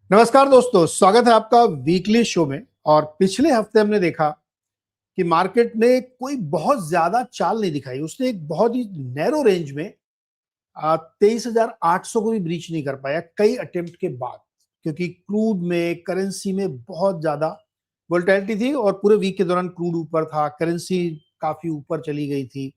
नमस्कार दोस्तों, स्वागत है आपका वीकली शो में। और पिछले हफ्ते हमने देखा कि मार्केट ने कोई बहुत ज्यादा चाल नहीं दिखाई। उसने एक बहुत ही नैरो रेंज में 23,800 को भी ब्रीच नहीं कर पाया कई अटेम्प्ट के बाद, क्योंकि क्रूड में, करेंसी में बहुत ज्यादा वोलेटिलिटी थी और पूरे वीक के दौरान क्रूड ऊपर था, करेंसी काफी ऊपर चली गई थी।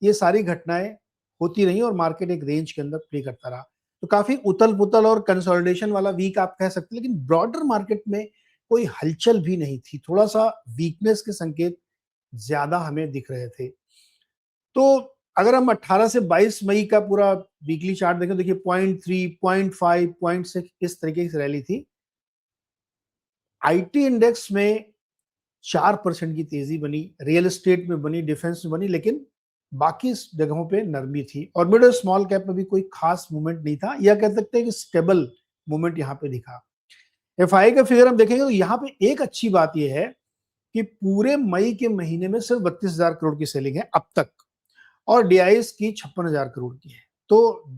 ये सारी घटनाएं होती रही और मार्केट एक रेंज के अंदर प्ले करता रहा। तो काफी उतल पुतल और कंसोलिडेशन वाला वीक आप कह सकते हैं, लेकिन ब्रॉडर मार्केट में कोई हलचल भी नहीं थी। थोड़ा सा वीकनेस के संकेत ज्यादा हमें दिख रहे थे। तो अगर हम 18 से 22 मई का पूरा वीकली चार्ट देखें, देखिए 0.3, 0.5, 0.6 इस तरीके से रैली थी। आईटी इंडेक्स में 4% की तेजी बनी, रियल एस्टेट में बनी, डिफेंस में बनी, लेकिन बाकी जगहों पे नरमी थी। और मिड और स्मॉल कैप में भी कोई खास मूवमेंट नहीं था, या कह सकते हैं कि स्टेबल मूवमेंट यहाँ पे दिखा। एफआई का फिगर हम देखेंगे तो यहाँ पे एक अच्छी बात यह है कि पूरे मई के महीने में सिर्फ 32,000 करोड़ की सेलिंग है अब तक, और डीआईएस की 56,000 करोड़ की है। तो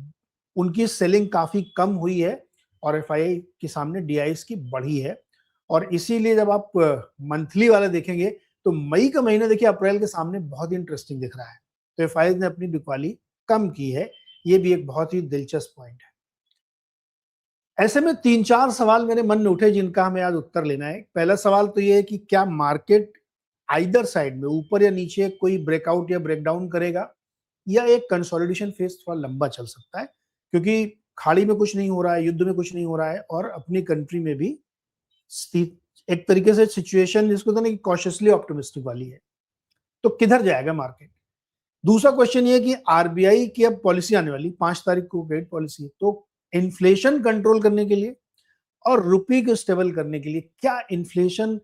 उनकी सेलिंग काफी कम हुई है और एफआई के सामने डीआईएस की बढ़ी है। और इसीलिए जब आप मंथली वाले देखेंगे तो मई का महीना देखिए अप्रैल के सामने बहुत ही इंटरेस्टिंग दिख रहा है। तो एफआई ने अपनी बिकवाली कम की है, ये भी एक बहुत ही दिलचस्प पॉइंट है। ऐसे में 3-4 सवाल मेरे मन में उठे जिनका हमें आज उत्तर लेना है। पहला सवाल तो ये है कि क्या मार्केट आइदर साइड में ऊपर या नीचे कोई ब्रेकआउट या ब्रेकडाउन करेगा, या एक कंसोलिडेशन फेज थोड़ा लंबा चल सकता है, क्योंकि खाड़ी में कुछ नहीं हो रहा है, युद्ध में कुछ नहीं हो रहा है, और अपनी कंट्री में भी एक तरीके से सिचुएशन जिसको तो नहीं कॉशियसली ऑप्टिमिस्टिक वाली है। तो किधर जाएगा मार्केट? दूसरा क्वेश्चन ये है कि आरबीआई की अब पॉलिसी आने वाली 5 तारीख को, क्रेडिट पॉलिसी। तो इन्फ्लेशन कंट्रोल करने के लिए और रुपये को स्टेबल करने के लिए क्या इन्फ्लेशन,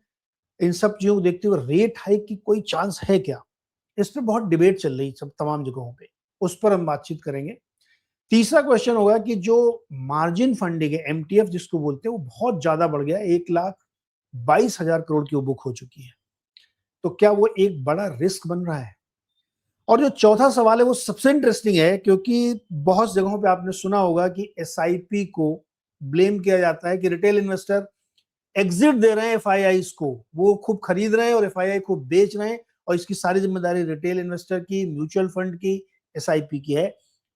इन सब चीजों को देखते हुए रेट हाइक की कोई चांस है क्या? इस पर बहुत डिबेट चल रही है सब तमाम जगहों पे, उस पर हम बातचीत करेंगे। तीसरा क्वेश्चन होगा कि जो मार्जिन फंडिंग है, एमटीएफ जिसको बोलते हैं, वो बहुत ज्यादा बढ़ गया, 1,22,000 करोड़ की वो बुक हो चुकी है। तो क्या वो एक बड़ा रिस्क बन रहा है? और जो चौथा सवाल है वो सबसे इंटरेस्टिंग है, क्योंकि बहुत जगहों पे आपने सुना होगा कि एसआईपी को ब्लेम किया जाता है कि रिटेल इन्वेस्टर एग्जिट दे रहे हैं एफआईआईज को, वो खूब खरीद रहे हैं और एफआईआई खूब बेच रहे हैं, और इसकी सारी जिम्मेदारी रिटेल इन्वेस्टर की, म्यूचुअल फंड की, एसआईपी की है।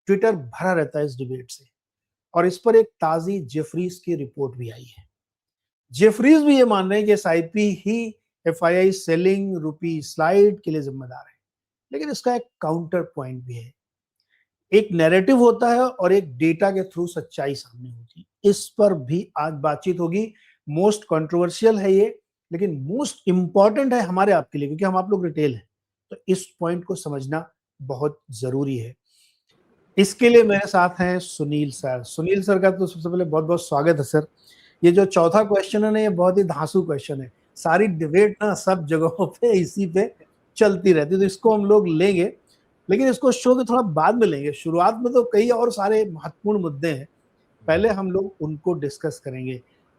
ट्विटर भरा रहता है इस डिबेट से, और इस पर एक ताजी जेफरीज की रिपोर्ट भी आई है। जेफरीज भी ये मान रहे हैं कि एसआईपी ही एफआईआई सेलिंग, रुपी स्लाइड के लिए जिम्मेदार है। लेकिन इसका एक काउंटर पॉइंट भी है। एक नैरेटिव होता है और एक डेटा के थ्रू सच्चाई सामने होती है। इस पर भी आज बातचीत होगी। मोस्ट कंट्रोवर्शियल है ये, लेकिन मोस्ट इंपॉर्टेंट है हमारे आपके लिए, क्योंकि हम आप लोग रिटेल हैं। तो इस पॉइंट को समझना बहुत जरूरी है। इसके लिए मेरे साथ हैं सुनील सर। सुनील सर का तो सबसे पहले बहुत बहुत स्वागत है सर। ये जो चौथा क्वेश्चन है ना, ये बहुत ही धांसू क्वेश्चन है। सारी डिबेट ना सब जगहों पे इसी पे चलती रहती है, तो इसको हम लोग लेंगे, लेकिन इसको शो के थोड़ा बाद में लेंगे। शुरुआत में तो कई और सारे महत्वपूर्ण मुद्दे हैं, पहले हम लोग उनको डिस्कस करेंगे।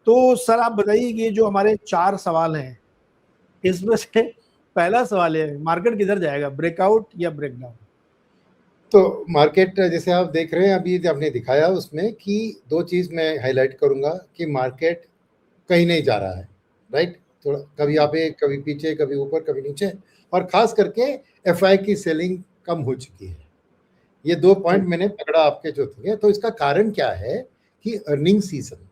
तो सर आप बताइए कि ये जो हमारे 4 सवाल हैं, इसमें से पहला सवाल है, मार्केट किधर जाएगा, ब्रेकआउट या ब्रेकडाउन? तो मार्केट जैसे आप देख रहे हैं, अभी आपने दिखाया उसमें कि 2 चीज़ मैं हाईलाइट करूंगा कि मार्केट कहीं नहीं जा रहा है, राइट। थोड़ा कभी आगे, कभी पीछे, कभी ऊपर, कभी नीचे, और खास करके एफआई की सेलिंग कम हो चुकी है। ये 2 पॉइंट मैंने पकड़ा आपके जो थे। तो इसका कारण क्या है कि अर्निंग सीजन,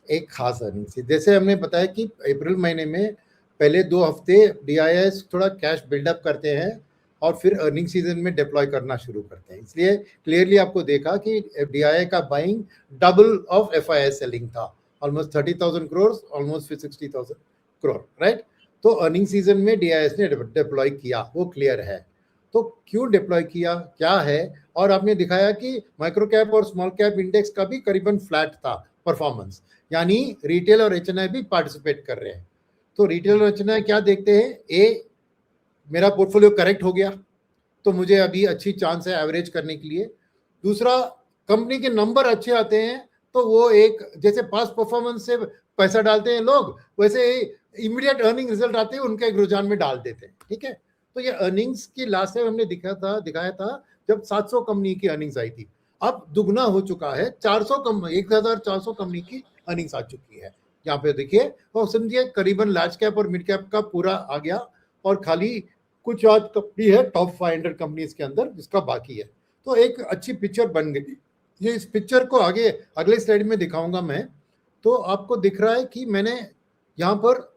एक खास अर्निंग सीजन, जैसे हमने बताया कि अप्रैल महीने में पहले 2 हफ्ते डीआईएस थोड़ा कैश बिल्डअप करते हैं और फिर अर्निंग सीजन में डिप्लॉय करना शुरू करते हैं। इसलिए क्लियरली आपको देखा कि डीआईए का buying double of FII selling था, almost 30,000 crore, almost 60,000 crore, right. तो अर्निंग सीजन में डीआईएस ने डिप्लॉय किया, वो क्लियर है। तो क्यों डिप्लॉय किया, क्या है, और आपने दिखाया कि माइक्रो कैप और स्मॉल कैप इंडेक्स का भी करीबन फ्लैट था परफॉर्मेंस, यानी रिटेल और एचएनआई भी पार्टिसिपेट कर रहे हैं। तो रिटेल और एचएनआई क्या देखते हैं, ए मेरा पोर्टफोलियो करेक्ट हो गया तो मुझे अभी अच्छी चांस है एवरेज करने के लिए। दूसरा, कंपनी के नंबर अच्छे आते हैं तो वो एक, जैसे पास्ट परफॉर्मेंस से पैसा डालते हैं लोग, वैसे इमीडिएट अर्निंग रिजल्ट आते हैं उनके एक रुझान में डाल देते हैं, ठीक है। तो ये अर्निंग्स की लास्ट टाइम हमने दिखाया था जब 700 कंपनी की अर्निंग्स आई थी। अब दुगना हो चुका है, 400 कंपनी, 1,400 कंपनी की अर्निंग्स आ चुकी है। यहाँ पे देखिए और समझिए करीबन लार्ज कैप और मिड कैप का पूरा आ गया और खाली कुछ आज कंपनी है टॉप 500 कंपनीज के अंदर जिसका बाकी है। तो एक अच्छी पिक्चर बन गई। ये इस पिक्चर को आगे अगले स्लाइड में दिखाऊंगा मैं। तो आपको दिख रहा है कि मैंने यहाँ पर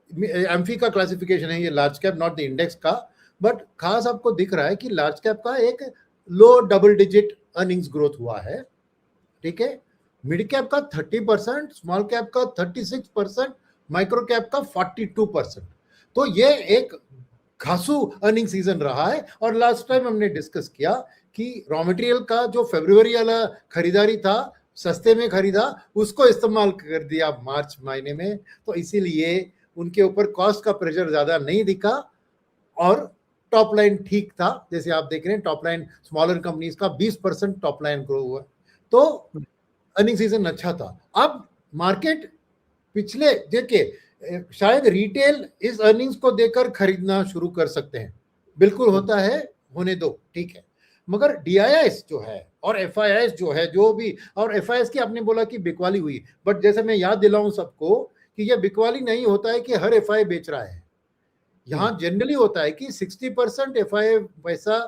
एम्फी का क्लासिफिकेशन है, ये large cap not the index का, बट खास आपको दिख रहा है कि लार्ज कैप का एक लो डबल डिजिट अर्निंग्स ग्रोथ हुआ है, ठीक है। मिड कैप का 30%, स्मॉल कैप का 36%, माइक्रो कैप का 42%। तो ये एक खासू अर्निंग सीजन रहा है। और लास्ट टाइम हमने डिस्कस किया कि रॉ मटेरियल का जो फरवरी वाला खरीदारी था, सस्ते में खरीदा, उसको इस्तेमाल कर दिया मार्च महीने में, तो इसीलिए उनके ऊपर कॉस्ट का प्रेशर ज्यादा नहीं दिखा और टॉप लाइन ठीक था। जैसे आप देख रहे हैं टॉप लाइन स्मॉलर कंपनीज का 20% टॉप लाइन ग्रो हुआ, तो अर्निंग सीजन अच्छा था। अब मार्केट पिछले देखिए शायद रिटेल इस अर्निंग्स को देकर खरीदना शुरू कर सकते हैं, बिल्कुल होता है, होने दो, ठीक है। मगर डीआईआईएस जो है और एफआईआईएस जो है, जो भी, और एफआईआईएस की आपने बोला कि बिकवाली हुई, बट जैसे मैं याद दिलाऊं सबको कि ये बिकवाली नहीं होता है कि हर एफआई बेच रहा है। यहाँ जनरली होता है कि 60% एफआई पैसा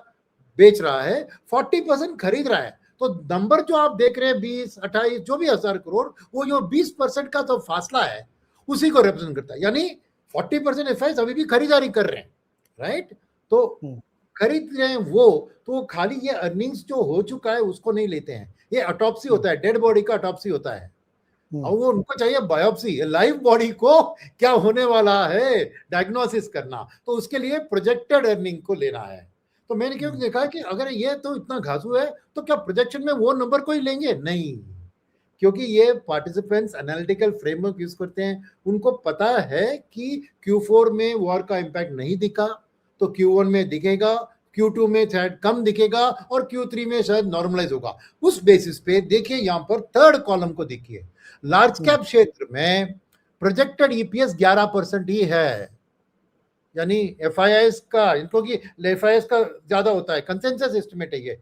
बेच रहा है, 40% खरीद रहा है। तो नंबर जो आप देख रहे हैं 20, 28 जो भी 1000 करोड़, वो जो 20% का तो फासला है उसी को रिप्रेजेंट करता है। यानी 40% एफआई अभी भी खरीदारी कर रहे हैं, राइट। तो खरीद रहे हैं वो, तो खाली ये अर्निंग्स जो हो चुका है उसको नहीं लेते हैं। ये ऑटोप्सी होता है, डेड बॉडी का ऑटोप्सी होता है, और वो उनको चाहिए बायोप्सी, लाइव बॉडी को क्या होने वाला है डायग्नोसिस करना, तो उसके लिए प्रोजेक्टेड अर्निंग को लेना है। तो मैंने क्यों देखा कि अगर ये तो इतना घासू है तो क्या प्रोजेक्शन में वो नंबर को ही लेंगे? नहीं, क्योंकि ये पार्टिसिपेंट्स एनालिटिकल फ्रेमवर्क यूज करते हैं, उनको पता है कि Q4 में वॉर का इंपैक्ट नहीं दिखा तो Q1 में दिखेगा, Q2 में शायद कम दिखेगा और Q3 में शायद नॉर्मलाइज होगा। उस बेसिस पे देखिए यहाँ पर थर्ड कॉलम को देखिए, लार्ज कैप क्षेत्र में प्रोजेक्टेड ईपीएस 11% ही है। यानी एफआईआईएस का, क्योंकि एफआईआईएस का ज्यादा होता है, कंसेंसस एस्टिमेट है ये,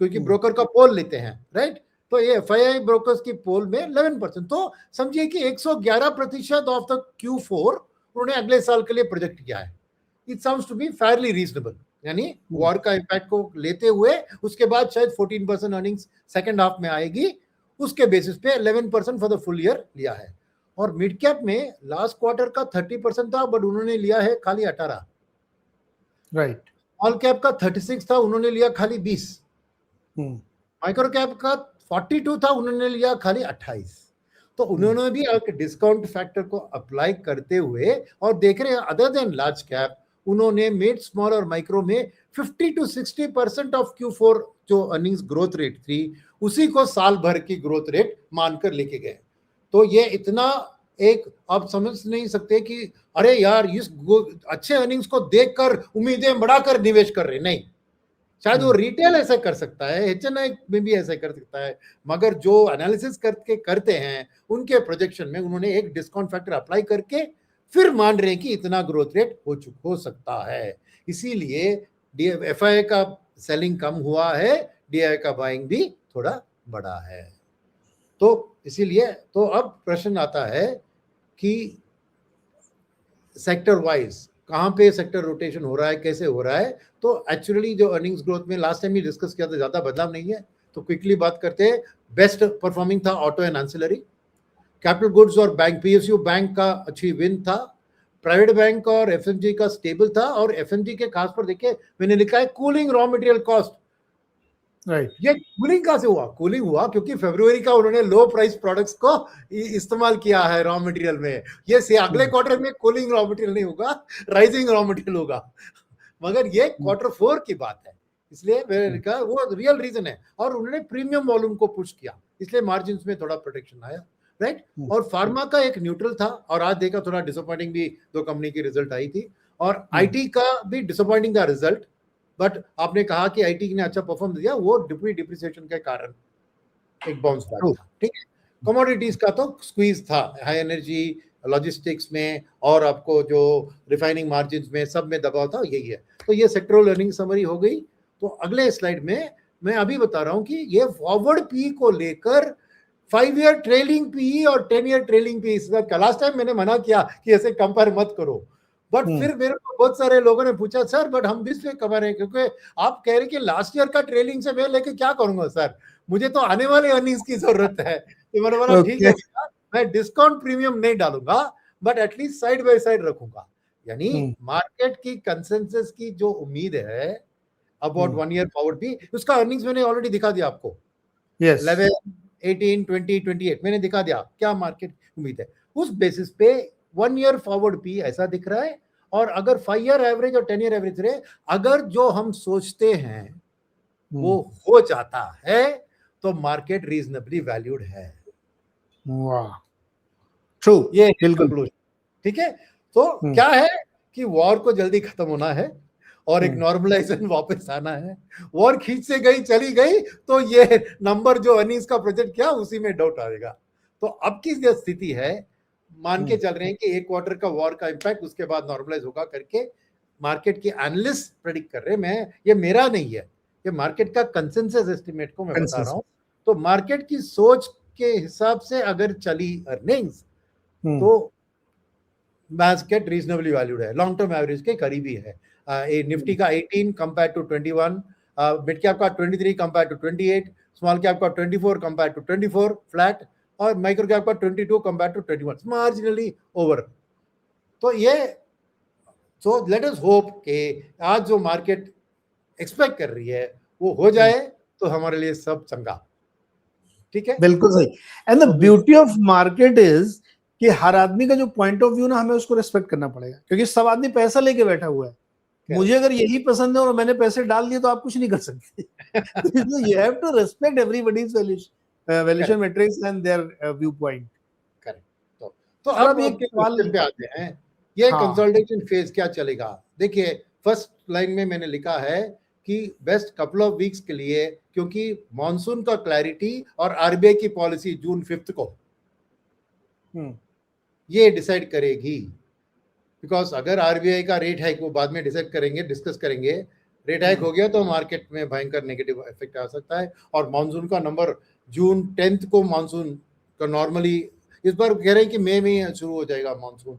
क्योंकि ब्रोकर का पोल लेते हैं, राइट। तो ये एफआईआई ब्रोकर्स की पोल में 11%, तो समझिए कि 111% ऑफ द Q4 उन्होंने अगले साल के लिए प्रोजेक्ट किया है। It sounds to be fairly reasonable, यानी वॉर का इंपैक्ट को लेते हुए उसके बाद शायद 14% अर्निंग्स सेकंड हाफ में आएगी, उसके बेसिस पे 11% फॉर द फुल ईयर लिया है। और मिड कैप में लास्ट क्वार्टर का 30% था, बट उन्होंने लिया है खाली 18, राइट। स्मॉल कैप का 36 था, उन्होंने लिया खाली 20, माइक्रो कैप का 42 था, उन्होंने लिया खाली 28। तो उन्होंने भी एक डिस्काउंट फैक्टर को अप्लाई करते हुए, और देख रहे हैं अदर देन लार्ज कैप, उन्होंने मिड, स्मॉल और माइक्रो में 50 to 60% ऑफ Q4 जो अर्निंग्स ग्रोथ रेट थी उसी को साल भर की ग्रोथ रेट मानकर लेके गए। तो ये इतना एक आप समझ नहीं सकते कि अरे यार इस अच्छे अर्निंग्स को देखकर उम्मीदें बढ़ाकर निवेश कर रहे, नहीं। शायद वो रिटेल ऐसा कर सकता है, एचएनआई में भी ऐसा कर सकता है, मगर जो एनालिसिस करके करते हैं उनके प्रोजेक्शन में उन्होंने एक डिस्काउंट फैक्टर अप्लाई करके फिर मान रहे हैं कि इतना ग्रोथ रेट हो सकता है। इसीलिए एफआई का सेलिंग कम हुआ है, डीआई का बाइंग भी थोड़ा बढ़ा है। तो इसीलिए तो अब प्रश्न आता है कि सेक्टर वाइज कहाँ पे सेक्टर रोटेशन हो रहा है, कैसे हो रहा है। तो एक्चुअली जो अर्निंग्स ग्रोथ में लास्ट टाइम ही डिस्कस किया था, ज्यादा बदलाव नहीं है, तो क्विकली बात करते हैं। बेस्ट परफॉर्मिंग था auto and ancillary, capital goods और बैंक, पीएसयू बैंक का अच्छी विन था, प्राइवेट बैंक और एफएमजी का स्टेबल था, और एफएमजी के खास पर देखिए मैंने लिखा है cooling raw material cost, right. ये कूलिंग कहां से हुआ? कूलिंग हुआ क्योंकि फरवरी का उन्होंने लो प्राइस प्रोडक्ट्स को इस्तेमाल किया है रॉ मटेरियल में। ये से अगले क्वार्टर में कूलिंग रॉ मटेरियल नहीं होगा, राइजिंग रॉ मटेरियल होगा, मगर ये Q4 की बात है, इसलिए मैंने कहा वो रियल रीजन है। और उन्होंने प्रीमियम वॉल्यूम को पुश किया, इसलिए मार्जिन में थोड़ा प्रोटेक्शन आया, राइट। और फार्मा का एक न्यूट्रल था, और आज देखा थोड़ा डिसअपॉइंटिंग भी दो कंपनी की रिजल्ट आई थी, और आईटी का भी डिसअपॉइंटिंग था रिजल्ट, बट आपने कहा कि आईटी ने अच्छा परफॉर्म दिया, वो डिप्रिसिएशन के कारण एक बाउंस बैक था, ठीक है। कमोडिटीज का तो स्क्वीज था, हाई एनर्जी, लॉजिस्टिक्स में, और आपको जो रिफाइनिंग मार्जिन में, सब में दबाव था, यही है। तो ये सेक्टरल अर्निंग समरी हो गई। तो अगले स्लाइड में मैं अभी बता रहा हूं कि ये फॉरवर्ड पी को लेकर 5 ईयर ट्रेलिंग पीई और 10 year trailing PE, last time मैंने मना किया कि ऐसे कंपेयर मत करो, बट फिर मेरे को बहुत सारे लोगों ने पूछा सर बट हम भी इसमें कवर हैं, क्योंकि आप कह रहे कि लास्ट ईयर का ट्रेलिंग से मैं लेके क्या करूंगा सर, मुझे तो आने वाले अर्निंग्स की जरूरत है। तो मैंने बोला ठीक है भैया, मैं डिस्काउंट प्रीमियम नहीं डालूंगा, but at least side by side रखूंगा। यानी मार्केट की कंसेंसस की जो उम्मीद है अबाउट 1 ईयर फॉरवर्ड भी, उसका अर्निंग्स मैंने ऑलरेडी दिखा दिया आपको। 11, 18, 20, 28 मैंने दिखा दिया क्या मार्केट उम्मीद है। उस बेसिस पे 1 ईयर फॉरवर्ड भी ऐसा दिख रहा है, और अगर 5 ईयर एवरेज और 10 ईयर एवरेज रहे, अगर जो हम सोचते हैं वो हो जाता है तो मार्केट रीजनेबली वैल्यूड है। वाह, ट्रू, ये बिल्कुल ठीक है। तो क्या है कि वॉर को जल्दी खत्म होना है और एक नॉर्मलाइजेशन वापस आना है। वॉर खींच से गई चली गई तो ये नंबर जो अर्निंग्स का प्रोजेक्ट किया उसी में डाउट आएगा। तो अब की जो स्थिति है, मान के चल रहे हैं कि 1 क्वार्टर का वॉर का इंपैक्ट उसके बाद नॉर्मलाइज होगा करके मार्केट के एनालिस्ट प्रेडिक्ट कर रहे हैं। मैं, ये मेरा नहीं है, ये मार्केट का कंसेंसस एस्टिमेट को मैं बता रहा हूं। तो मार्केट की सोच के हिसाब से अगर चली अर्निंग्स तो मार्केट रीजनेबली वैल्यूड है, लॉन्ग टर्म एवरेज के करीबी है। निफ्टी का 18 कंपेयर टू 21, मिड कैप का 23 कंपेयर टू 28, स्मॉल कैप का 24 कंपेयर टू 24 फ्लैट, और माइक्रो कैप का 22 कंपेयर टू 21 मार्जिनली ओवर। तो ये, सो लेट अस होप कि आज जो मार्केट एक्सपेक्ट कर रही है वो हो जाए तो हमारे लिए सब चंगा। ठीक है, बिल्कुल सही। And the beauty of market is कि हर आदमी का जो पॉइंट ऑफ व्यू ना, हमें उसको रिस्पेक्ट करना पड़ेगा, क्योंकि सब आदमी पैसा लेके बैठा हुआ है। मुझे अगर यही पसंद है और मैंने पैसे डाल दिए तो आप कुछ नहीं कर सकते। You have to respect everybody's valuation matrix and their view point. Correct. तो अब आपके क्वेश्चन पे आते हैं, ये कंसोलिडेशन फेज क्या चलेगा। देखिए, फर्स्ट लाइन में मैंने लिखा है कि बेस्ट कपल ऑफ वीक्स के लिए, क्योंकि मॉनसून का क्लैरिटी और आरबीआई की पॉलिसी जून 5 को ये डिसाइड करेगी। बिकॉज अगर आरबीआई का रेट हाइक वो बाद में डिसाइड करेंगे, डिस्कस करेंगे, रेट हाइक हो गया तो मार्केट में भयंकर नेगेटिव इफेक्ट आ सकता है। और मानसून का नंबर जून 10 को मानसून का नॉर्मली इस बार कह रहे हैं कि मई में शुरू हो जाएगा मानसून।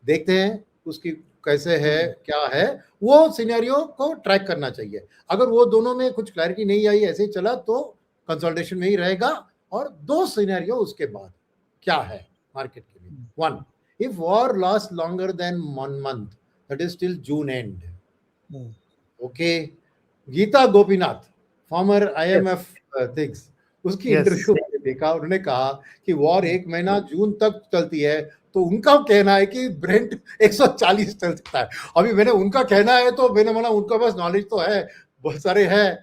देखते हैं उसकी कैसे है, क्या है, वो सिनेरियो को ट्रैक करना चाहिए। अगर वो दोनों में कुछ क्लैरिटी नहीं आई, ऐसे ही चला तो कंसोलिडेशन में ही रहेगा। और दो सिनेरियो उसके बाद क्या है मार्केट के लिए। One, if war lasts longer than 1 month, that is till June end. Okay, Geeta Gopinath, former IMF things, उसकी इंटरव्यू में देखा, उन्होंने कहा कि वॉर 1 महीना जून तक चलती है, तो उनका कहना है कि ब्रेंट 140 चल सकता है। अभी मैंने उनका कहना है तो मैंने बोला उनका पास नॉलेज तो है, बहुत सारे हैं,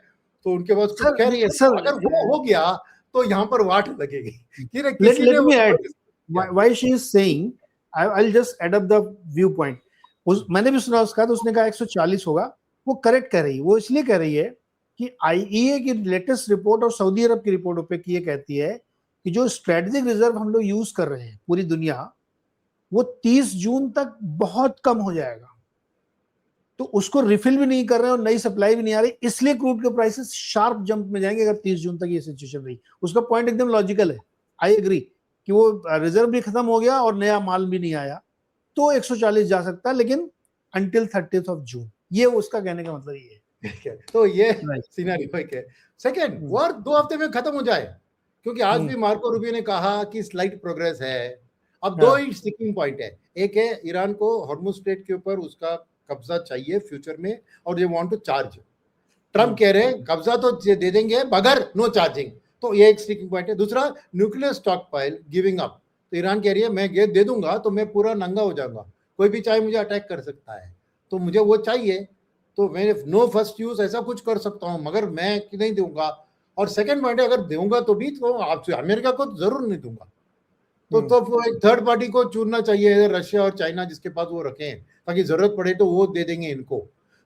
तो उनके पास कुछ कह रही है। अगर वो हो गया तो यहाँ पर वाट लगेगी। Let me add why she is saying, I'll just add up the viewpoint. मैंने भी सुना उसका, तो उसने कहा 140 होगा। वो करेक्ट कह रही है। वो इसलिए कह रही है कि आईईए की लेटेस्ट रिपोर्ट और सऊदी अरब की रिपोर्टों पे ये कहती है कि जो स्ट्रेटेजिक रिजर्व हम लोग यूज कर रहे हैं पूरी दुनिया, वो 30 जून तक बहुत कम हो जाएगा। तो उसको रिफिल भी नहीं कर रहे हैं और नई सप्लाई भी नहीं आ रही, इसलिए क्रूड के प्राइसेस शार्प जंप में जाएंगे अगर 30 जून तक ये सिचुएशन रही। उसका पॉइंट एकदम लॉजिकल है, आई एग्री कि वो रिजर्व भी खत्म हो गया और नया माल भी नहीं आया, तो 140 जा सकता है, लेकिन अंटिल 30th of June। ये उसका कहने का मतलब ये है। तो ये सिनेरियो है। सेकंड, वॉर 2 हफ्ते में खत्म हो जाए, क्योंकि आज भी मार्को रूबियो ने कहा कि स्लाइट प्रोग्रेस है। अब दो ही स्टिकिंग पॉइंट है। एक है ईरान को हॉर्मुज स्ट्रेट के ऊपर उसका कब्जा चाहिए फ्यूचर में, और they want to charge. Trump कह रहे हैं कब्जा तो दे देंगे मगर नो चार्जिंग, तो ये एक स्टिकिंग पॉइंट है। दूसरा, nuclear stock pile giving up. तो ईरान कह रही है मैं ये दे दूंगा तो मैं पूरा नंगा हो जाऊंगा, कोई भी चाहे मुझे अटैक कर सकता है, तो मुझे वो चाहिए, तो मैं नो फर्स्ट यूज ऐसा कुछ कर सकता हूं, मगर मैं नहीं दूंगा। और सेकंड पॉइंट है, अगर दूंगा तो भी तो आपसे अमेरिका को जरूर नहीं दूंगा, तो एक थर्ड पार्टी को चुनना चाहिए, रशिया और चाइना जिसके पास वो रखें, ताकि जरूरत पड़े तो वो दे देंगे इनको।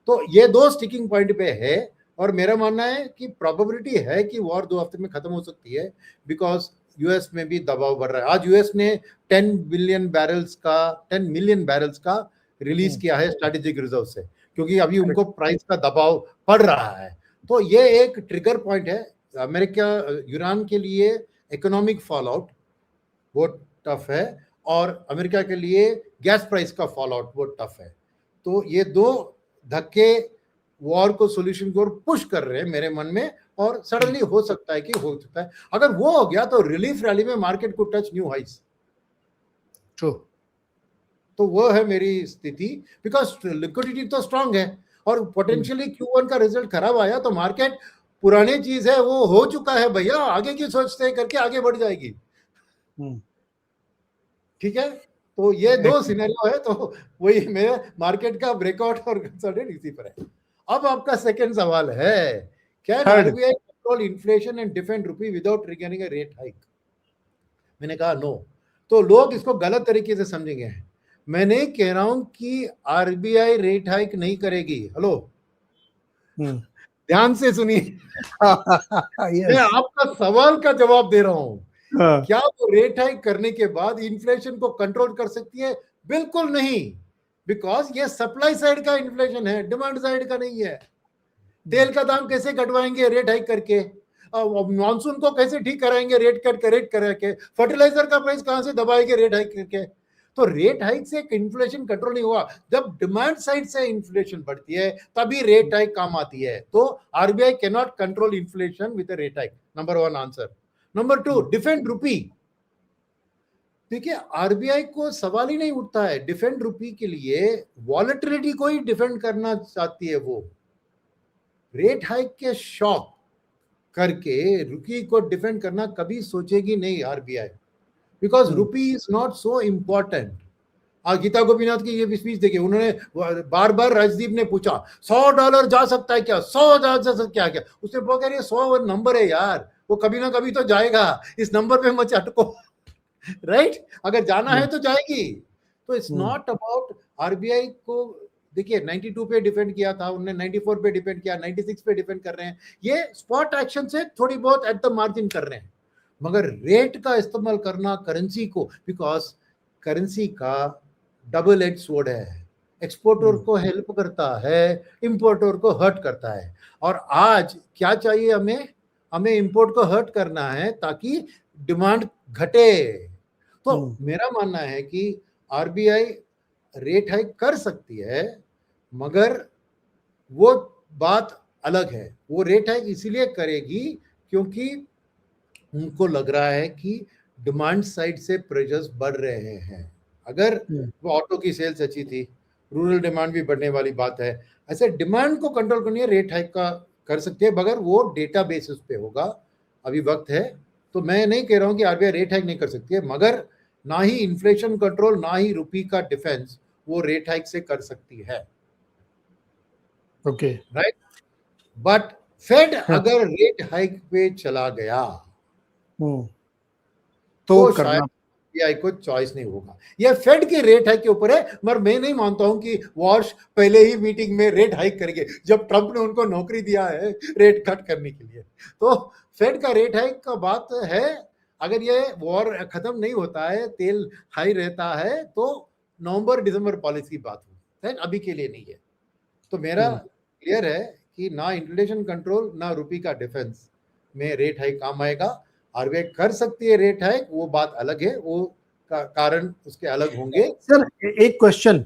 तो ये दो स्टिकिंग पॉइंट पे है, और मेरा मानना है कि प्रोबेबिलिटी है कि वॉर 2 हफ्ते में खत्म हो सकती है, बिकॉज यूएस में भी दबाव बढ़ रहा है। आज यूएस ने 10 मिलियन बैरल्स का रिलीज किया है स्ट्रेटेजिक रिजर्व से, क्योंकि अभी उनको प्राइस का दबाव पड़ रहा है। तो ये एक ट्रिगर पॉइंट है अमेरिका ईरान के लिए, इकोनॉमिक फॉल आउट वो टफ है, और अमेरिका के लिए गैस प्राइस का फॉल आउट वो टफ है। तो ये दो धक्के वॉर को सोल्यूशन की ओर पुश कर रहे हैं मेरे मन में, और सडनली हो सकता है कि हो सकता है अगर वो हो गया तो रिलीफ रैली में मार्केट को टच न्यू हाइस। ट्रू। तो वो है मेरी स्थिति, बिकॉज लिक्विडिटी तो स्ट्रांग है, और पोटेंशियली Q1 का रिजल्ट खराब आया तो मार्केट पुरानी चीज है, वो हो चुका है भैया, आगे की सोचते करके आगे बढ़ जाएगी। ठीक है, तो ये दो सिनेरियो है, तो वही मेरे मार्केट का ब्रेकआउट और कंसल्टेंट इसी पर है। अब आपका सेकंड सवाल है, can RBI control inflation and defend rupee without triggering a rate hike? मैंने कहा नो। तो लोग इसको गलत तरीके से समझेंगे। मैं नहीं कह रहा हूं कि आरबीआई रेट हाइक नहीं करेगी। हेलो, ध्यान से सुनिए। मैं आपका सवाल का जवाब दे रहा हूं। क्या वो रेट हाइक करने के बाद इन्फ्लेशन को कंट्रोल कर सकती है? बिल्कुल नहीं, बिकॉज ये सप्लाई साइड का इन्फ्लेशन है, डिमांड साइड का नहीं है। तेल का दाम कैसे घटवाएंगे रेट हाइक करके? मॉनसून को कैसे ठीक कराएंगे रेट करके? फर्टिलाइजर का प्राइस कहां से दबाएंगे रेट हाइक करके? तो रेट हाइक से इन्फ्लेशन कंट्रोल नहीं हुआ। जब डिमांड साइड से इन्फ्लेशन बढ़ती है तभी रेट हाइक काम आती है। तो RBI can not control inflation with a rate hike. Number 1 answer. Number 2, defend rupee. देखिए, आरबीआई को सवाल ही नहीं उठता है डिफेंड रुपी के लिए। वॉलेटिलिटी को ही डिफेंड करना चाहती है वो। रेट हाइक के शॉक करके रुपी को डिफेंड करना कभी सोचेगी नहीं RBI, because rupee is not so important. Geeta Gopinath की ये स्पीच देखिए, उन्होंने बार बार राजदीप ने पूछा $100 जा सकता है क्या, 100 जा सकता है क्या? उसने बोला ये 100 नंबर है यार, वो कभी ना कभी तो जाएगा, इस नंबर पे मत अटको। राइट, अगर जाना है तो जाएगी। तो इट्स नॉट अबाउट आरबीआई को। देखिए 92 पे डिपेंड किया था उन्होंने, 94 पे डिपेंड किया, 96 पे डिपेंड कर रहे हैं। ये स्पॉट एक्शन से थोड़ी बहुत एट द मार्जिन कर रहे हैं, मगर रेट का इस्तेमाल करना करेंसी को, बिकॉज करेंसी का डबल एज स्वॉर्ड है। एक्सपोर्टर को हेल्प करता है, इंपोर्टर को हर्ट करता है। और आज क्या चाहिए हमें? हमें इंपोर्ट को हर्ट करना है ताकि डिमांड घटे। तो मेरा मानना है कि आरबीआई रेट हाइक कर सकती है, मगर वो बात अलग है। वो रेट हाइक इसीलिए करेगी क्योंकि उनको लग रहा है कि डिमांड साइड से प्रेशर्स बढ़ रहे हैं। अगर वो ऑटो की सेल्स अच्छी थी, रूरल डिमांड भी बढ़ने वाली बात है, ऐसे डिमांड को कंट्रोल करनी है, रेट हाइक का कर सकते हैं, मगर वो डेटा बेसिस पे होगा। अभी वक्त है, तो मैं नहीं कह रहा हूं कि आरबीआई रेट हाइक नहीं कर सकती है, मगर ना ही इन्फ्लेशन कंट्रोल ना ही रुपी का डिफेंस वो रेट हाइक से कर सकती है। Okay, right. बट फेड अगर रेट हाइक पे चला गया तो शायद आरबीआई को चॉइस नहीं होगा। यह फेड के रेट हाइक के ऊपर है, मगर मैं नहीं मानता हूं कि वॉर्श पहले ही मीटिंग में रेट हाइक करेंगे, जब ट्रंप ने उनको नौकरी दिया है रेट कट करने के लिए। तो फेड का रेट हाइक का बात है, अगर ये वॉर खत्म नहीं होता है, तेल हाई रहता है, तो नवंबर दिसंबर पॉलिसी की बात हो, अभी के लिए नहीं है। तो मेरा क्लियर है कि ना इन्फ्लेशन कंट्रोल ना रुपी का डिफेंस में रेट हाइक काम आएगा। आरबीआई कर सकती है रेट हाइक, वो बात अलग है, वो कारण उसके अलग होंगे। सर एक क्वेश्चन,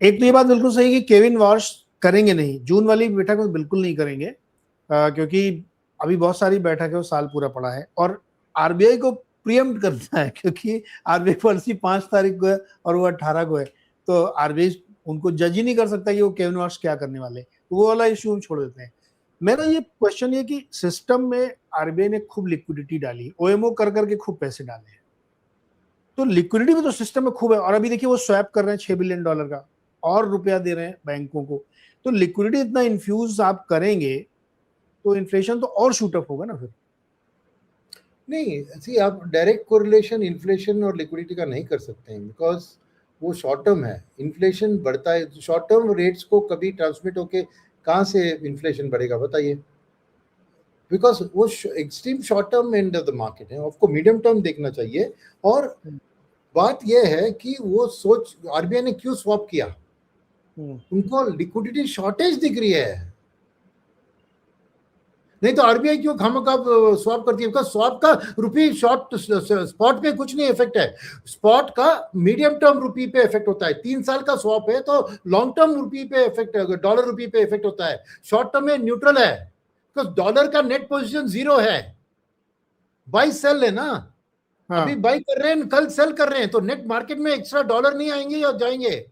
एक तो ये बात बिल्कुल सही कि केविन वॉर्श करेंगे नहीं, जून वाली बैठक में बिल्कुल नहीं करेंगे, क्योंकि अभी बहुत सारी बैठक है, वो साल पूरा पड़ा है, और आरबीआई को प्रियम्प्ट करना है, क्योंकि आरबीआई पॉलिसी 5 तारीख को है और वो 18 को है, तो आरबीआई उनको जज ही नहीं कर सकता कि वो केविन वॉर्श क्या करने वाले, वो वाला इश्यू हम छोड़ देते हैं। मेरा ये क्वेश्चन ये कि सिस्टम में आरबीआई ने खूब लिक्विडिटी डाली, ओएमओ कर करके खूब पैसे डाले हैं, तो लिक्विडिटी भी तो सिस्टम में खूब है, और अभी देखिए वो स्वैप कर रहे हैं $6 बिलियन का, और रुपया दे रहे हैं बैंकों को, तो लिक्विडिटी इतना इन्फ्यूज आप करेंगे तो इन्फ्लेशन तो और शूट अप होगा ना फिर। नहीं, सी आप डायरेक्ट कोरिलेशन इन्फ्लेशन और लिक्विडिटी का नहीं कर सकते हैं, बिकॉज वो शॉर्ट टर्म है। इन्फ्लेशन बढ़ता है, शॉर्ट टर्म रेट्स को कभी ट्रांसमिट होके कहाँ से इन्फ्लेशन बढ़ेगा बताइए? बिकॉज वो extreme short term end of the market है, आपको मीडियम टर्म देखना चाहिए। और बात यह है कि वो सोच आरबीआई ने क्यों स्वैप किया, उनको लिक्विडिटी शॉर्टेज दिख रही है। नहीं तो आरबीआई क्यों खामखा स्वैप करती है? बिकॉज स्वैप का रुपी शॉर्ट स्पॉट पे कुछ नहीं इफेक्ट है, स्पॉट का मीडियम टर्म रुपी पे इफेक्ट होता है। 3 साल का स्वैप है तो लॉन्ग टर्म रुपी पे इफेक्ट, डॉलर रुपी पे इफेक्ट होता है। शॉर्ट टर्म में न्यूट्रल है, बिकॉज डॉलर का नेट पोजीशन 0 है। बाई सेल है ना, हाँ। अभी बाई कर रहे हैं, कल सेल कर रहे हैं, तो नेट मार्केट में एक्स्ट्रा डॉलर नहीं आएंगे या जाएंगे।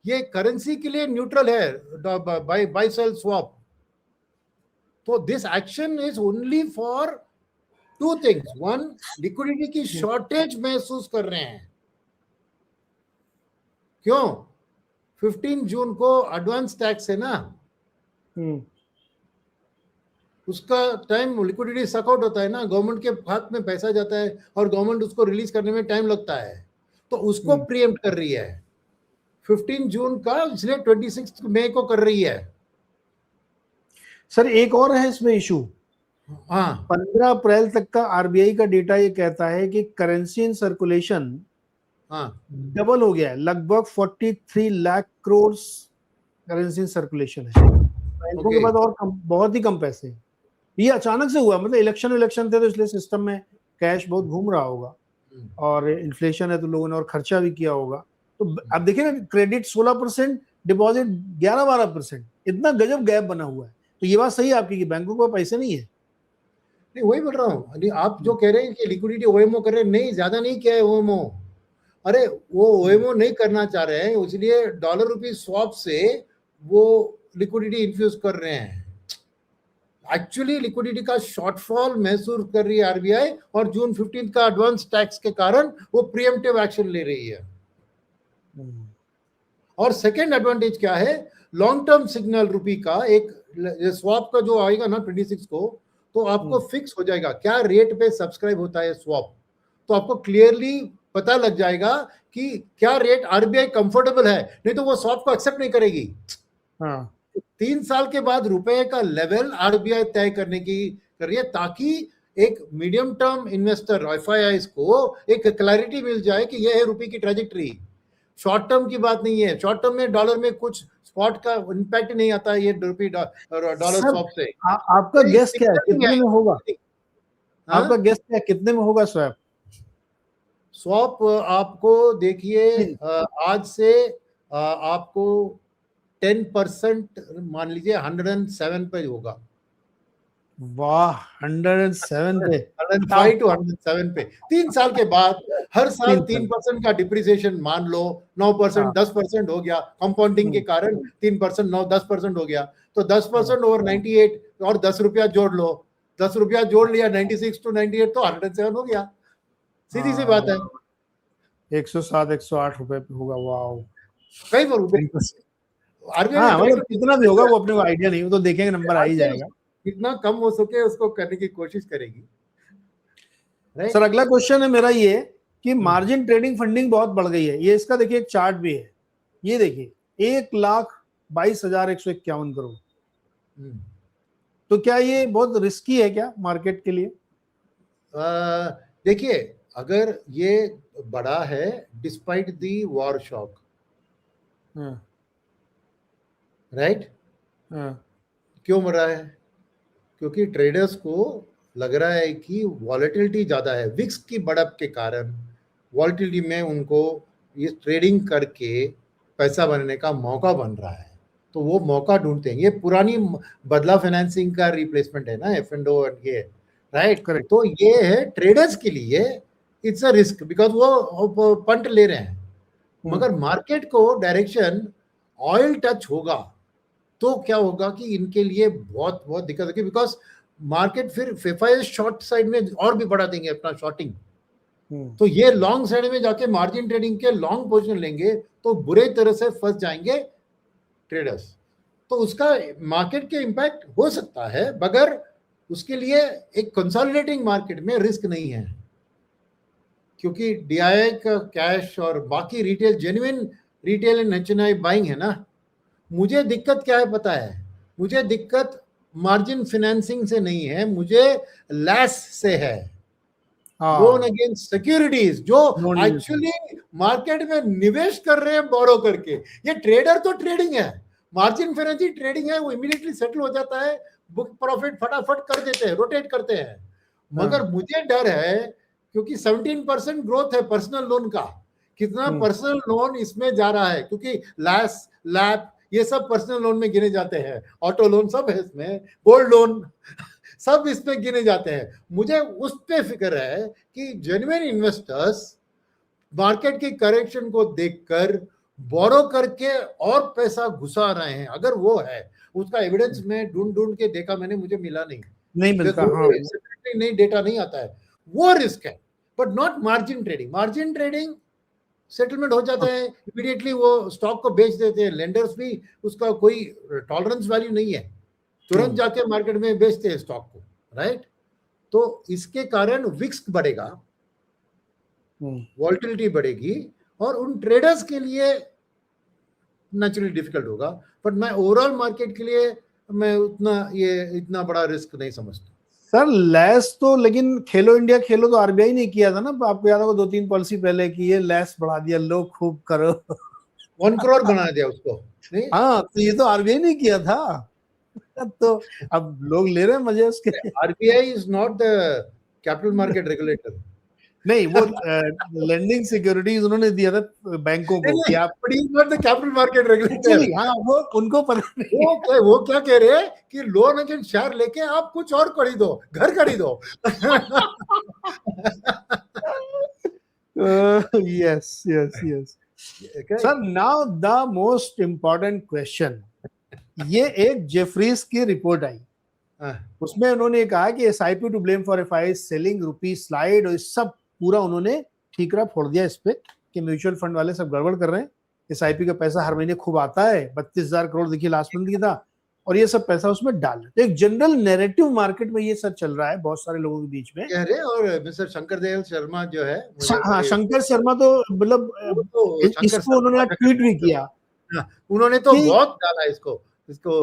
ये करेंसी के लिए न्यूट्रल है, बाई सेल स्वैप। तो this action is only for 2 things. 1, liquidity की शॉर्टेज महसूस कर रहे हैं। क्यों? 15 जून को एडवांस टैक्स है ना, उसका टाइम लिक्विडिटी सकआउट होता है ना, गवर्नमेंट के हाथ में पैसा जाता है और गवर्नमेंट उसको रिलीज करने में टाइम लगता है, तो उसको प्रीएम्प्ट कर रही है 15 जून का, इसलिए 26 मई को कर रही है। सर एक और है इसमें इशू। हाँ, 15 अप्रैल तक का आरबीआई का डेटा ये कहता है कि करेंसी इन सर्कुलेशन डबल हो गया है, लगभग 43 lakh crore currency in circulation है। बैंकों के पास और बहुत ही कम पैसे हैं। ये अचानक से हुआ, मतलब इलेक्शन थे तो इसलिए सिस्टम में कैश बहुत घूम रहा होगा, और इन्फ्लेशन है तो लोगों ने और खर्चा भी किया होगा। तो अब देखिए ना, क्रेडिट 16%, डिपॉजिट 11-12%, इतना गजब गैप बना हुआ है। तो ये बात सही है आपकी कि बैंकों को पैसे नहीं है। नहीं, वही बोल रहा हूँ। आप जो कह रहे हैं कि लिक्विडिटी ओएमओ कर रहे हैं, नहीं, ज्यादा नहीं किया है ओएमओ। अरे वो ओएमओ नहीं करना चाह रहे हैं, इसलिए डॉलर रुपी स्वैप से वो लिक्विडिटी इन्फ्यूज कर रहे हैं। एक्चुअली लिक्विडिटी का शॉर्टफॉल महसूस कर रही है आरबीआई, और जून 15 का एडवांस टैक्स के कारण वो प्रीएम्प्टिव एक्शन ले रही है। और सेकेंड एडवांटेज क्या है, लॉन्ग टर्म सिग्नल रुपी का एक स्वैप का जो आएगा ना 26 को, तो आपको फिक्स हो जाएगा क्या रेट पे सब्सक्राइब होता है स्वैप, तो आपको क्लियरली पता लग जाएगा कि क्या रेट आरबीआई कंफर्टेबल है, नहीं तो वो स्वैप को एक्सेप्ट नहीं करेगी। 3 साल के बाद रुपए का लेवल आरबीआई तय करने की कर रही है, ताकि एक मीडियम टर्म इन्वेस्टर एफआईआईज को एक क्लैरिटी मिल जाए कि यह है रुपए की ट्रेजेक्टरी। शॉर्ट टर्म की बात नहीं है, शॉर्ट टर्म में डॉलर में कुछ स्पॉट का इम्पैक्ट नहीं आता है ये रुपी डॉलर स्वैप से। आपका गेस क्या है, कितने में होगा? आपका गेस क्या है, कितने में होगा स्वैप? स्वैप आपको देखिए, आज से आपको 10% मान लीजिए 107 पे होगा। वाह, 107 पे, 105 to 107 पे। 3 साल के बाद हर साल 3% का डिप्रिसिएशन, मान लो 9%, 10% हो गया, कंपाउंडिंग के कारण 3%, 9-10% हो गया, तो 10% ओवर 98 और 10 रुपया जोड़ लो, 10 रुपया जोड़ लिया 96 to 98 तो 107 हो गया। सीधी सी बात है। 107-108 रुपए पे होगा। वाह, कई रुपए। हाँ, मतलब कितना भी होगा वो अपने को आइडिया नहीं, वो तो देखेंगे, नंबर आ ही जाएगा। कितना कम हो सके उसको करने की कोशिश करेगी। सर अगला क्वेश्चन है मेरा ये कि मार्जिन ट्रेडिंग फंडिंग बहुत बढ़ गई है। ये इसका देखिए एक चार्ट भी है, ये देखिए 1,22,151 करोड़। तो क्या ये बहुत रिस्की है क्या मार्केट के लिए? देखिए, अगर ये बड़ा है डिस्पाइट दी वॉर शॉक, राइट, क्यों बढ़ा है? क्योंकि ट्रेडर्स को लग रहा है कि वॉलेटिलिटी ज्यादा है, विक्स की बढ़त के कारण वॉलेटिलिटी में उनको ये ट्रेडिंग करके पैसा बनने का मौका बन रहा है, तो वो मौका ढूंढते हैं। ये पुरानी बदला फाइनेंसिंग का रिप्लेसमेंट है ना, F&O ये, राइट। तो ये है ट्रेडर्स के लिए इट्स अ रिस्क, बिकॉज वो पंट ले रहे हैं। मगर मार्केट को डायरेक्शन ऑयल टच होगा तो क्या होगा कि इनके लिए बहुत बहुत दिक्कत होगी, बिकॉज मार्केट फिर एफआईआई शॉर्ट साइड में और भी बढ़ा देंगे अपना शॉर्टिंग, तो ये लॉन्ग साइड में जाके मार्जिन ट्रेडिंग के लॉन्ग पोजीशन लेंगे तो बुरे तरह से फंस जाएंगे ट्रेडर्स। तो उसका मार्केट के इम्पैक्ट हो सकता है, मगर उसके लिए एक कंसोलिडेटिंग मार्केट में रिस्क नहीं है, क्योंकि डीआईआई का कैश और बाकी retail, genuine retail and HNI buying है ना। मुझे दिक्कत क्या है पता है? मुझे दिक्कत मार्जिन फाइनेंसिंग से नहीं है, मुझे लैस से है, लोन अगेंस्ट सिक्योरिटीज, जो एक्चुअली मार्केट में निवेश कर रहे हैं बोरो करके। ये ट्रेडर तो ट्रेडिंग है, मार्जिन फाइनेंसिंग ट्रेडिंग है, वो इमीडिएटली सेटल हो जाता है, बुक प्रॉफिट फटाफट कर देते हैं, रोटेट करते हैं। मगर मुझे डर है क्योंकि 17% ग्रोथ है पर्सनल लोन का, कितना पर्सनल लोन इसमें जा रहा है, क्योंकि लैप ये सब पर्सनल लोन में गिने जाते हैं, ऑटो लोन सब है इसमें, गोल्ड लोन सब इसमें गिने जाते हैं। मुझे उस पे फिक्र है कि जेन्युइन इन्वेस्टर्स मार्केट की करेक्शन को देखकर बोरो करके और पैसा घुसा रहे हैं। अगर वो है, उसका एविडेंस में ढूंढ के देखा मैंने, मुझे मिला नहीं मिलता। हाँ, नहीं, डेटा नहीं आता है, वो रिस्क है, but not margin trading. Margin trading settlement हो जाता है इमीडिएटली, वो स्टॉक को बेच देते हैं, लेंडर्स भी उसका कोई टॉलरेंस वैल्यू नहीं है, तुरंत जाके मार्केट में बेचते हैं स्टॉक को, राइट। तो इसके कारण विक्स बढ़ेगा, वॉल्टिलिटी बढ़ेगी, और उन ट्रेडर्स के लिए नेचुरली डिफिकल्ट होगा। बट मैं ओवरऑल मार्केट के लिए मैं इतना बड़ा रिस्क नहीं समझता। सर लैस तो, लेकिन खेलो इंडिया खेलो तो आरबीआई ने किया था ना, आपको याद होगा 2-3 पॉलिसी पहले की, ये लैस बढ़ा दिया, लोग खूब करो 1 करोड़ बना दिया उसको, नहीं? हाँ, तो ये तो आरबीआई ने किया था तो अब लोग ले रहे हैं मजे उसके। RBI is not the capital market regulator. नहीं, वो लेंडिंग सिक्योरिटीज उन्होंने दिया था बैंकों को कि आप, not the capital market regulator. हाँ, वो उनको पता नहीं। वो क्या कह रहे हैं कि लोन अगेंस्ट शेयर लेके आप कुछ और खरीदो, घर खरीदो। Yes yes yes sir, now the most important question, ये एक जेफरीज की रिपोर्ट आई, उसमें उन्होंने कहा कि SIP to blame for FI selling rupee slide, और सब पूरा उन्होंने ठीकरा फोड़ दिया इस पे कि म्यूचुअल फंड वाले सब गड़बड़ कर रहे हैं, एसआईपी का पैसा हर महीने खूब आता है, 32,000 करोड़ देखिए लास्ट मंथ की था, और ये सब पैसा उसमें डाल रहे। तो एक जनरल नैरेटिव मार्केट में ये सब चल रहा है बहुत सारे लोगों के बीच में। और मिस्टर शंकर दयाल शर्मा जो है, हाँ, शंकर शर्मा तो मतलब इसको उन्होंने ट्वीट भी किया, उन्होंने तो बहुत डाला इसको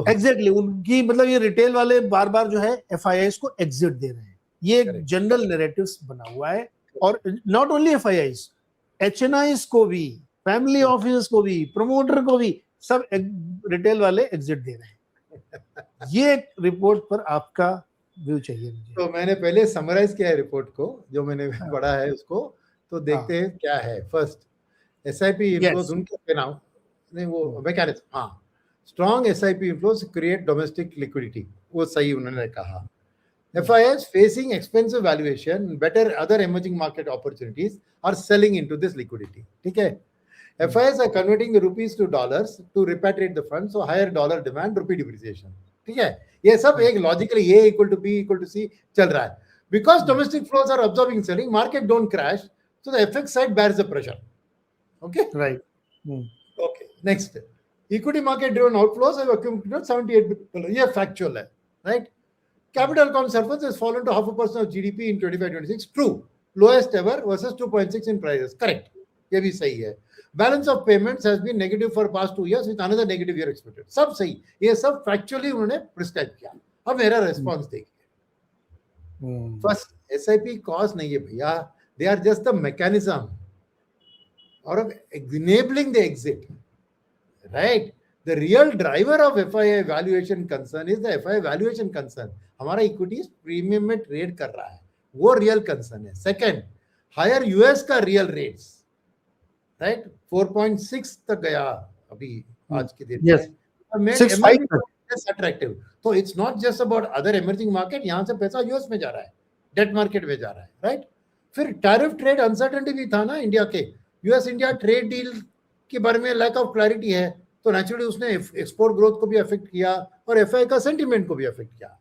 एग्जैक्टली उनकी, मतलब ये रिटेल वाले बार बार जो है एफआईआईज को एग्जिट दे रहे हैं, ये एक जनरल नैरेटिव्स बना हुआ है। और नॉट ओनली एफआईआईज, एचएनआईज को भी, फैमिली ऑफिस को भी, प्रमोटर को भी, सब रिटेल वाले एग्जिट दे रहे हैं। ये रिपोर्ट पर आपका व्यू चाहिए मुझे। तो मैंने पहले समराइज किया है रिपोर्ट को, जो मैंने पढ़ा है उसको, तो देखते हैं क्या है। फर्स्ट, एसआईपी इन्फ्लोज उनके नाम नहीं, वो मैकेनिज्म, हाँ, strong SIP inflows create domestic liquidity, वो सही उन्होंने कहा। FIIs facing expensive valuation, better other emerging market opportunities are selling into this liquidity. ठीक है? FIIs are converting the rupees to dollars to repatriate the funds, so higher dollar demand, rupee depreciation. ठीक है? ये सब एक logically A equal to B equal to C चल रहा है. Because domestic flows are absorbing selling, market don't crash, so the FX side bears the pressure. Okay? Right. Okay. Next, equity market driven outflows have accumulated 78 billion. ये factual है, right? Capital account surplus has fallen to 0.5% of GDP in 25-26. True. Lowest ever versus 2.6 in prices. Correct. ये भी सही है. Balance of payments has been negative for past 2 years with another negative year expected. सब सही. ये सब factually उन्होंने prescribe किया. अब मेरा response देखिए. First, SIP cause नहीं है भैया. They are just the mechanism of enabling the exit. Right? The real driver of FII valuation concern is the FII valuation concern. हमारा इक्विटीज प्रीमियम में ट्रेड कर रहा है, वो रियल कंसर्न है. सेकंड, हायर यूएस का रियल रेट्स, राइट, 4.6 तक गया अभी आज के दिन में, 6.5 अट्रैक्टिव. तो it's not just about other emerging market, यहां से पैसा यूएस में जा रहा है, डेट मार्केट में जा रहा है, राइट. फिर टैरिफ ट्रेड अनसर्टेनिटी भी था ना इंडिया के, यूएस इंडिया ट्रेड डील के बारे में लैक ऑफ क्लैरिटी है, तो नेचुरली उसने एक्सपोर्ट ग्रोथ को भी अफेक्ट किया और एफआई का सेंटीमेंट को भी अफेक्ट किया.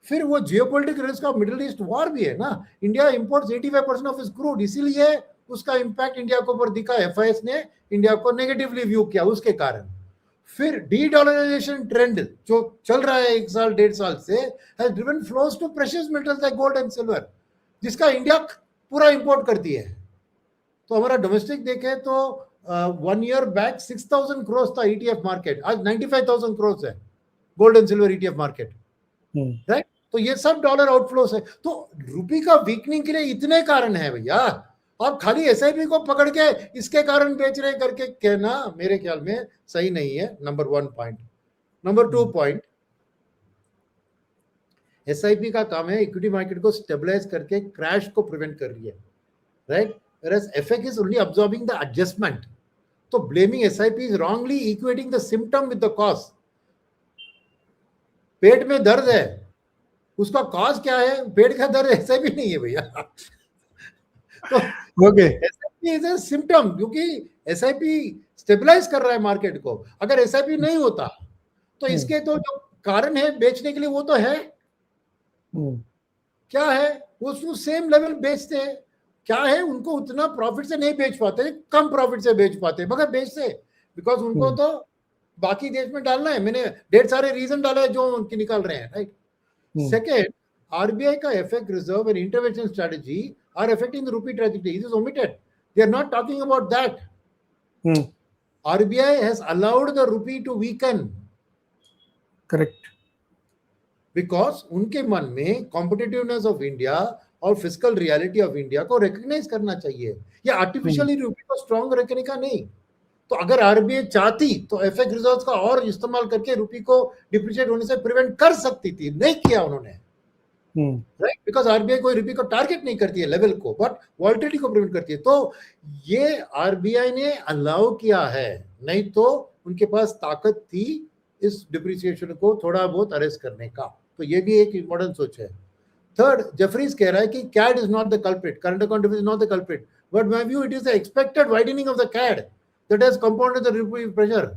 फिर वो geopolitical risk of middle east war भी है ना. India imports 85% of its crude, इसीलिए उसका इंपैक्ट इंडिया के ऊपर दिखा. एफआईएस ने इंडिया को नेगेटिवली व्यू किया उसके कारण. फिर डी डॉलराइजेशन ट्रेंड जो चल रहा है 1 साल 1.5 साल से, has driven flows to precious metals like gold and silver, जिसका इंडिया पूरा इंपोर्ट करती है. तो हमारा डोमेस्टिक देखें तो 1 ईयर बैक 6,000 करोड़ था ETF मार्केट, आज 95,000 करोड़ है gold and silver ETF market, right. तो ये सब डॉलर आउटफ्लोस है. तो रुपी का वीकनिंग के लिए इतने कारण है भैया. आप खाली एसआईपी को पकड़ के इसके कारण बेच रहे करके कहना मेरे ख्याल में सही नहीं है. Number 1 point. Number 2 point, SIP का काम है इक्विटी मार्केट को स्टेबलाइज करके क्रैश को प्रिवेंट कर रही है, right? Whereas FX is only absorbing the adjustment. तो blaming SIP is wrongly equating the symptom with the cause. पेट में दर्द है, उसका कॉज क्या है? पेट का दर्द SIP नहीं है भैया। तो okay, SIP is a symptom, क्योंकि SIP स्टेबलाइज कर रहा है मार्केट को। अगर SIP नहीं होता तो इसके तो जो कारण है बेचने के लिए वो तो है, क्या है? वो सेम लेवल बेचते हैं। क्या है, उनको उतना प्रॉफिट से नहीं बेच पाते, कम प्रॉफिट से बेच पाते, मगर बेचते, बिकॉज उनको तो बाकी देश में डालना है। मैंने ढेर सारे रीजन डाले हैं जो उनकी निकाल रहे हैं, राइट? सेकेंड, आरबीआई का FX reserve and intervention strategy are affecting the rupee trajectory, it is omitted, they are not talking about that. RBI has allowed the rupee to weaken, correct, because उनके मन में competitiveness of India और physical reality of India को recognise करना चाहिए, या artificially रूपी को स्ट्रॉन्ग रखने का नहीं। तो अगर आरबीआई चाहती तो एफएक्स रिजर्व्स का और इस्तेमाल करके रूपी को डिप्रिशिएट होने से प्रिवेंट कर सकती थी, नहीं किया उन्होंने, राइट? बिकॉज आरबीआई कोई रूपी को टारगेट नहीं करती है लेवल को, बट वॉलेटिलिटी को प्रिवेंट करती है। तो ये आरबीआई ने अलाउ किया है, नहीं तो उनके पास ताकत थी इस डिप्रिसिएशन को थोड़ा बहुत अरेस्ट करने का। तो ये भी एक इंपॉर्टेंट सोच है। थर्ड, जेफरीज कह रहा है कि CAD is not the culprit, current account deficit is not the culprit, but my view it is the expected widening of the CAD that has compounded the rupee pressure.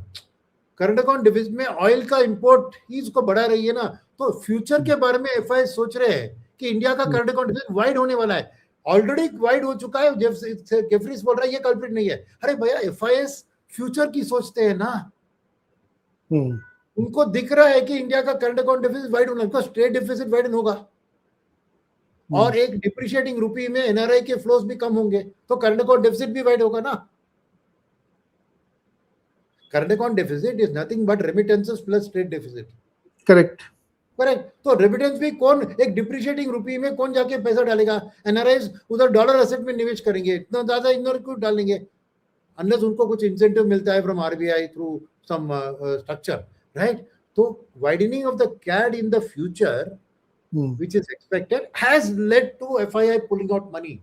Current account deficit में oil का import ही इसको बढ़ा रही है ना, तो future के बारे में एफआई सोच रहे हैं कि इंडिया का करंट अकाउंट डिफिसिट वाइड होने वाला है, ऑलरेडी वाइड हो चुका है। जेफरीज बोल रहा है ये कल्प्रिट नहीं है। अरे भैया, एफआईएस फ्यूचर की सोचते हैं ना, उनको दिख रहा है कि इंडिया का करंट अकाउंट डिफिसिट वाइड होना, बिकॉज ट्रेड डिफिसिट वाइड होगा और एक डिप्रिशिएटिंग रूपी में एनआरआई के फ्लोस भी कम होंगे, तो करंट अकाउंट डेफिसिट भी वाइड होगा ना। Current account deficit is nothing but remittances plus trade deficit, correct, correct. तो रेमिटेंस भी कौन, एक डिप्रिशिएटिंग रूपी में कौन जाके पैसा डालेगा? एनआरआईज उधर डॉलर एसेट में निवेश करेंगे, इतना ज्यादा इधर क्यों डालेंगे, अनलेस उनको कुछ इंसेंटिव मिलता है from RBI through some structure, right? तो widening of the CAD in the future which is expected has led to FII pulling out money.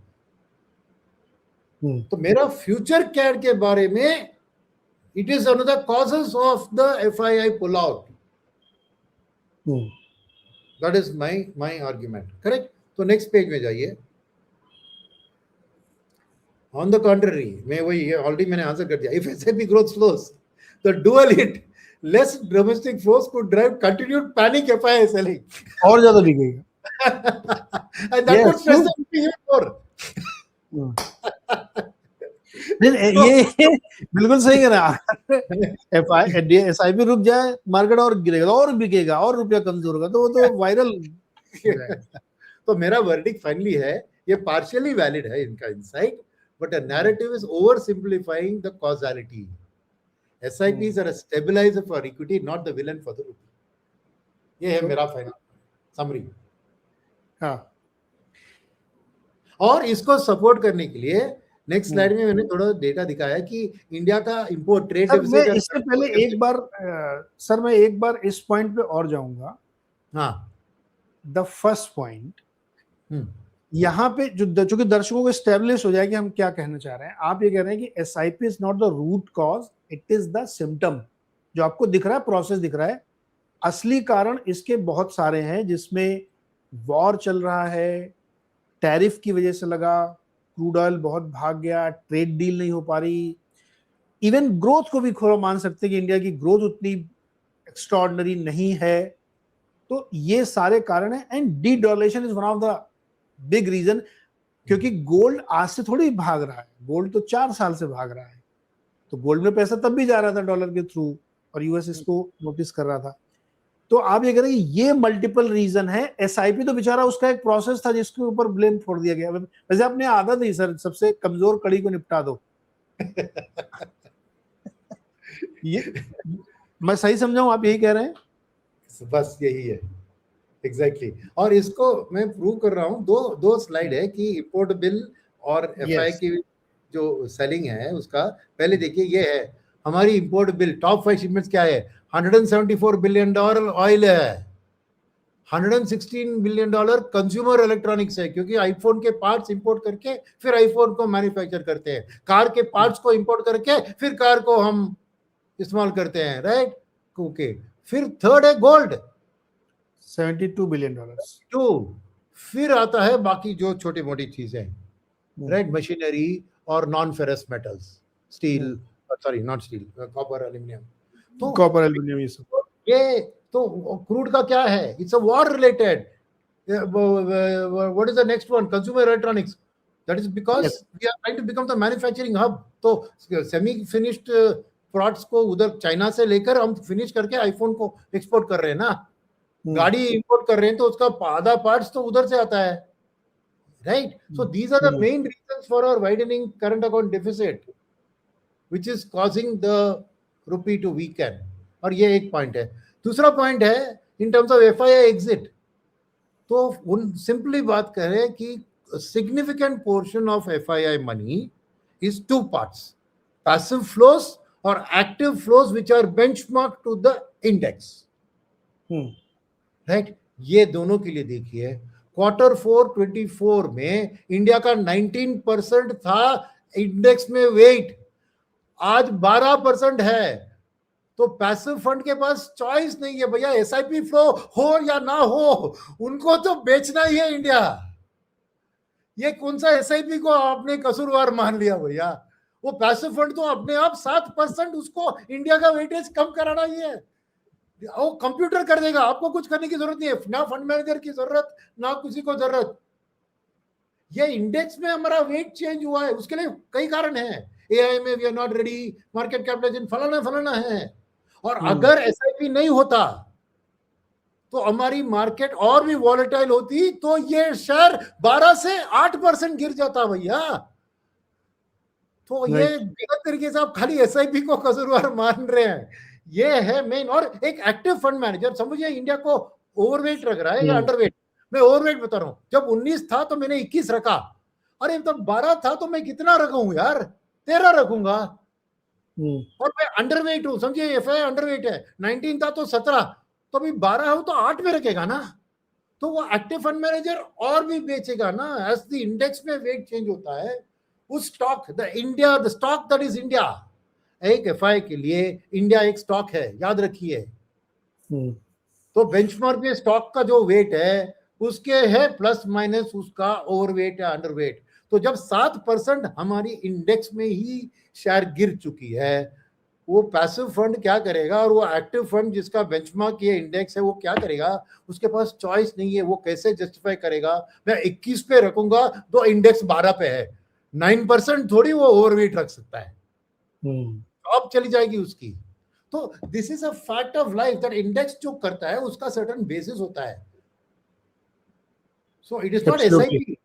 तो मेरा फ्यूचर कैड के बारे में it is another causes of the FII pull out. That is my argument, correct? तो next page में जाइए। On the contrary, मैं वही ऑलरेडी मैंने आंसर कर दिया। If SIP growth slows, the dual hit, less domestic flows could drive continued panic FII selling. और ज्यादा बिकेगा। And that would stress the rupee even more. ये बिल्कुल सही कह रहा है। एसआईपी रुक जाए, मार्केट और गिरेगा और बिकेगा और रुपया कमजोर होगा, तो वो तो वायरल। तो मेरा वर्डिक्ट फाइनली है, ये पार्शियली वैलिड है इनका insight, but a narrative is over simplifying the causality. SIPs are a stabilizer for equity, not the villain for the rupee. ये है मेरा फाइनल समरी। हाँ, और इसको सपोर्ट करने के लिए नेक्स्ट स्लाइड में मैंने थोड़ा डेटा दिखाया कि इंडिया का इंपोर्ट ट्रेड डेफिसिट। इससे पहले एक बार सर मैं एक बार इस पॉइंट पे और जाऊंगा। हाँ, द फर्स्ट पॉइंट यहाँ पे जो चूंकि दर्शकों को एस्टेब्लिश हो जाए कि हम क्या कहना चाह रहे हैं। आप ये कह रहे हैं कि SIP is not the root cause, it is the symptom. जो आपको दिख रहा है, प्रोसेस दिख रहा है, असली कारण इसके बहुत सारे हैं, जिसमें वॉर चल रहा है, टैरिफ की वजह से लगा, क्रूड ऑयल बहुत भाग गया, ट्रेड डील नहीं हो पा रही, इवन ग्रोथ को भी खोरा मान सकते हैं कि इंडिया की ग्रोथ उतनी एक्स्ट्राऑर्डिनरी नहीं है। तो ये सारे कारण हैं, and dedollarisation is one of the big reason, क्योंकि गोल्ड आज से थोड़ी भाग रहा है, गोल्ड तो 4 साल से भाग रहा है। तो गोल्ड में पैसा तब भी जा रहा था डॉलर के थ्रू, और यूएस इसको नोटिस कर रहा था। तो आप ये कह रहे हैं ये मल्टीपल रीजन है। SIP तो बेचारा उसका एक प्रोसेस था जिसके ऊपर ब्लेम छोड़ दिया गया। वैसे अपने आदत ही सर, सबसे कमजोर कड़ी को निपटा दो। ये मैं सही समझाऊं, आप यही कह रहे हैं? बस यही है एग्जैक्टली और इसको मैं प्रूव कर रहा हूँ। दो स्लाइड है कि इंपोर्ट बिल और FII की जो सेलिंग है उसका। पहले देखिए, ये है हमारी इंपोर्ट बिल, टॉप 5 शिपमेंट्स क्या है, $174 बिलियन ऑयल है, $116 बिलियन कंज्यूमर इलेक्ट्रॉनिक्स है, क्योंकि आईफोन के पार्ट्स इंपोर्ट करके फिर आईफोन को मैन्युफैक्चर करते हैं, कार के पार्ट्स को इंपोर्ट करके फिर कार को हम इस्तेमाल करते हैं, राइट। ओके, फिर थर्ड है गोल्ड, $72 बिलियन। टू, फिर आता है बाकी जो छोटी मोटी चीजें, राइट, मशीनरी और non ferrous metals, steel, sorry not steel, copper, aluminium. तो कॉपर, एल्यूमिनियम, ये सब। ये तो क्रूड का क्या है, it's a war related. What is the next one, consumer electronics, that is because we are trying to become the manufacturing hub. तो semi finished products को उधर चाइना से लेकर हम फिनिश करके आईफोन को एक्सपोर्ट कर रहे हैं ना, गाड़ी इंपोर्ट कर रहे हैं, तो उसका आधा पार्ट्स तो उधर से आता है, right. So these are the main reasons for our widening current account deficit, which is causing the rupee to weaken. और ये एक पॉइंट है। दूसरा पॉइंट है in terms of FII exit, तो उन सिंपली बात करें कि significant portion of FII money is two parts, passive flows और active flows which are benchmark to the index, right. ये दोनों के लिए देखिए, Q4 24 में इंडिया का 19% था इंडेक्स में वेट, आज 12% है। तो पैसिव फंड के पास चॉइस नहीं है भैया, एसआईपी फ्लो हो या ना हो, उनको तो बेचना ही है इंडिया। ये कौन सा एसआईपी को आपने कसूरवार मान लिया भैया, वो पैसिव फंड तो अपने आप 7% उसको इंडिया का वेटेज कम कराना ही है, वो कंप्यूटर कर देगा, आपको कुछ करने की जरूरत नहीं है, ना फंड मैनेजर की जरूरत, ना किसी को जरूरत। ये इंडेक्स में हमारा वेट चेंज हुआ है, उसके लिए कई कारण है, एआई में we are not ready, market capitalisation फलाना फलाना है। और अगर एसआईपी नहीं होता तो हमारी मार्केट और भी वॉलेटाइल होती, तो ये शेयर 12 से 8% गिर जाता भैया। तो ये गलत तरीके से आप खाली एसआईपी को कसूरवार मान रहे हैं, ये है मेन। और एक एक्टिव फंड मैनेजर, समझिए इंडिया को ओवरवेट रख रहा है या अंडरवेट। मैं ओवरवेट बता रहा हूं, जब 19 था तो मैंने 21 रखा, अरे तब 12 था तो मैं कितना रखूं यार, 13 रखूंगा। और मैं अंडरवेट हूं, समझिए एफआई अंडरवेट है, 19 था तो 17, तो अभी 12 हो तो 8 में रखेगा ना, तो वो एक्टिव फंड मैनेजर और भी बेचेगा ना, एज द इंडेक्स में वेट चेंज होता है। उस stock, the India, the stock that is India, एक एफआई के लिए इंडिया एक स्टॉक है, याद रखिए। तो बेंचमार्क में स्टॉक का जो वेट है उसके है प्लस माइनस उसका ओवरवेट या अंडरवेट। तो जब 7% हमारी इंडेक्स में ही शेयर गिर चुकी है, वो पैसिव फंड क्या करेगा, और वो एक्टिव फंड जिसका बेंचमार्क ये इंडेक्स है वो क्या करेगा, उसके पास चॉइस नहीं है, वो कैसे जस्टिफाई करेगा, मैं 21 पे रखूंगा तो इंडेक्स 12 पे है, 9% थोड़ी वो ओवरवेट रख सकता है, अब चली जाएगी उसकी। तो this is a fact of life, that index जो करता है उसका सर्टेन बेसिस होता है, so it is not SIP.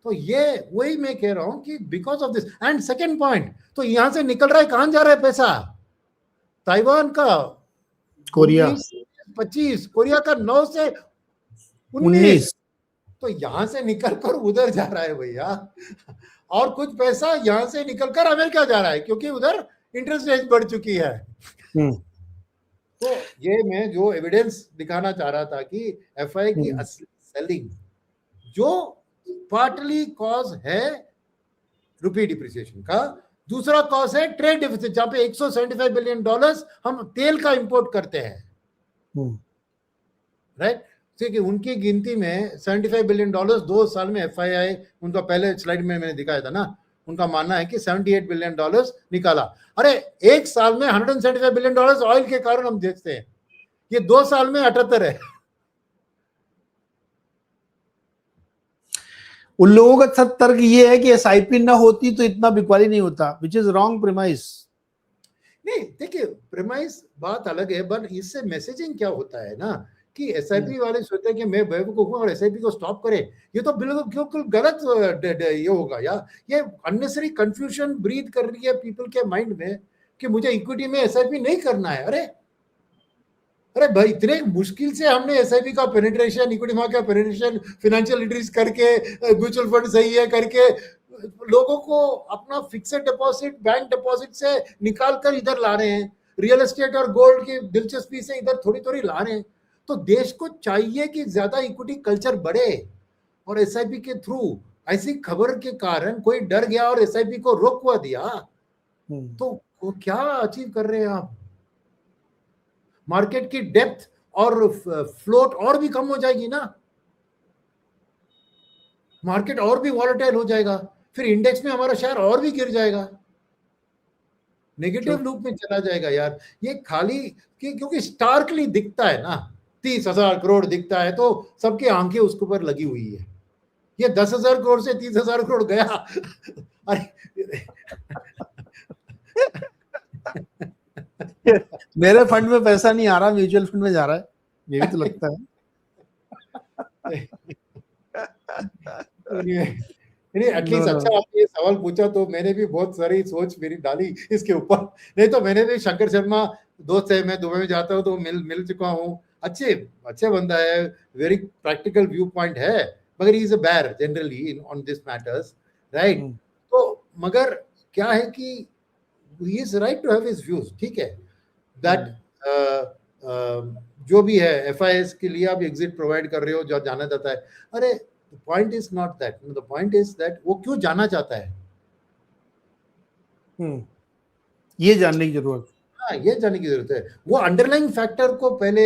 तो ये वही मैं कह रहा हूं कि because of this. And second point, तो यहां से निकल रहा है, कहां जा रहा है पैसा, ताइवान का कोरिया 25, कोरिया का 9 से 19, तो यहां से निकलकर उधर जा रहा है भैया, और कुछ पैसा यहां से निकलकर अमेरिका जा रहा है, क्योंकि उधर इंटरेस्ट रेट बढ़ चुकी है। तो ये मैं जो एविडेंस दिखाना चाह रहा था कि एफआई की असली सेलिंग जो पार्टली कॉज है रुपी डिप्रिसिएशन का, दूसरा कॉज है ट्रेड डेफिसिट, जहां पे $175 बिलियन हम तेल का इंपोर्ट करते हैं, राइट। कि उनकी गिनती में $75 बिलियन 2 साल में एफआईआई, उनका पहले स्लाइड में मैंने दिखाया था ना, उनका मानना है कि $78 बिलियन निकाला। अरे एक साल में $175 बिलियन ऑयल के कारण हम देखते हैं, ये 2 साल में 78 है। उन लोगों का सब तर्क ये है कि एसआईपी ना होती तो इतना बिकवाली नहीं होता, विच इज रॉन्ग प्रीमाइस। नहीं देखिए, प्रीमाइस बात अलग है, बट इससे मैसेजिंग क्या होता है ना, कि एसआईपी वाले सोचते हैं कि मैं बेवकूफ हूं और एसआईपी को स्टॉप करें, ये तो बिल्कुल गलत ये होगा यार, ये अननेसेसरी कंफ्यूजन ब्रीथ कर रही है पीपल के माइंड में कि मुझे इक्विटी में एसआईपी नहीं करना है। अरे भाई, इतने मुश्किल से हमने एसआईपी का पेनिट्रेशन, इक्विटी मार्केट का पेनिट्रेशन, फाइनेंशियल लिटरेसी करके, म्यूचुअल फंड सही है करके, लोगों को अपना फिक्स्ड डिपॉजिट, बैंक डिपॉजिट से निकाल कर इधर ला रहे हैं, रियल एस्टेट और गोल्ड की दिलचस्पी से इधर थोड़ी थोड़ी ला रहे हैं। तो देश को चाहिए कि ज्यादा इक्विटी कल्चर बढ़े, और एसआईपी के थ्रू ऐसी खबर के कारण कोई डर गया और एसआईपी को रोकवा दिया, तो वो क्या अचीव कर रहे हैं आप? मार्केट की डेप्थ और फ्लोट और भी कम हो जाएगी ना, मार्केट और भी वॉलेटाइल हो जाएगा, फिर इंडेक्स में हमारा शेयर और भी गिर जाएगा, नेगेटिव लूप में चला जाएगा यार। ये खाली क्योंकि स्टार्कली दिखता है ना, 30,000 करोड़ दिखता है तो सबकी आंखें उसके ऊपर लगी हुई है। ये 10,000 करोड़ से 30,000 करोड़ गया। अरे मेरे फंड में पैसा नहीं आ रहा, म्यूचुअल फंड में जा रहा है, ये भी तो लगता है। एटलीस्ट अच्छा आपने ये सवाल पूछा तो मैंने भी बहुत सारी सोच मेरी डाली इसके ऊपर, नहीं तो मैंने भी शंकर शर्मा दोस्त है, मैं दुबई में जाता हूँ तो मिल चुका हूँ, अच्छे बंदा है, वेरी प्रैक्टिकल व्यू पॉइंट है, मगर he is a bear generally on this matters, right. तो मगर क्या है कि he is right to have his views, ठीक है, दैट जो भी है एफआईएस के लिए आप एग्जिट प्रोवाइड कर रहे हो, जो जाना जाता है, अरे the point is not that, the point is that वो क्यों जाना चाहता है, ये जानने की जरूरत, हाँ ये जानने की जरूरत है। वो अंडरलाइंग फैक्टर को पहले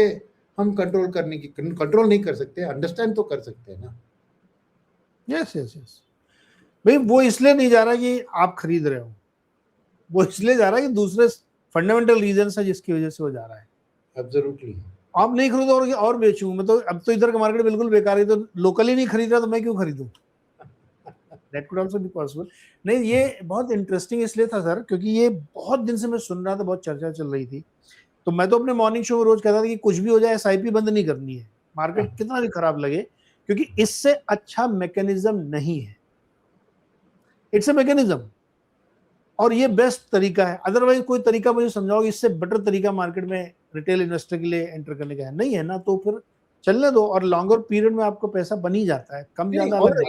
हम कंट्रोल नहीं कर सकते, अंडरस्टैंड तो कर सकते हैं ना। यस भाई, वो इसलिए नहीं जा रहा कि आप खरीद रहे हो, वो इसलिए जा रहा है कि दूसरे फंडामेंटल रीजन है जिसकी वजह से वो जा रहा है। एब्सोल्युटली, आप नहीं खरीदो और बेचूं मैं, तो अब तो इधर का मार्केट बिल्कुल बेकार है, तो लोकली नहीं खरीद रहा तो मैं क्यों खरीदूं? That could also be possible। नहीं, ये बहुत इंटरेस्टिंग इसलिए था सर क्योंकि ये बहुत दिन से मैं सुन रहा था, बहुत चर्चा चल रही थी, तो मैं तो अपने मॉर्निंग शो में रोज कहता था कि कुछ भी हो जाए एसआईपी बंद नहीं करनी है, मार्केट कितना भी खराब लगे, क्योंकि इससे अच्छा मैकेनिज्म नहीं है। इट्स अ मैकेनिज्म और ये बेस्ट तरीका है, अदरवाइज कोई तरीका मुझे समझाओ इससे बेटर तरीका मार्केट में रिटेल इन्वेस्टर के लिए एंटर करने का है, नहीं है ना, तो फिर चलने दो और लॉन्गर पीरियड में आपको पैसा बन ही जाता है, कम ज्यादा। और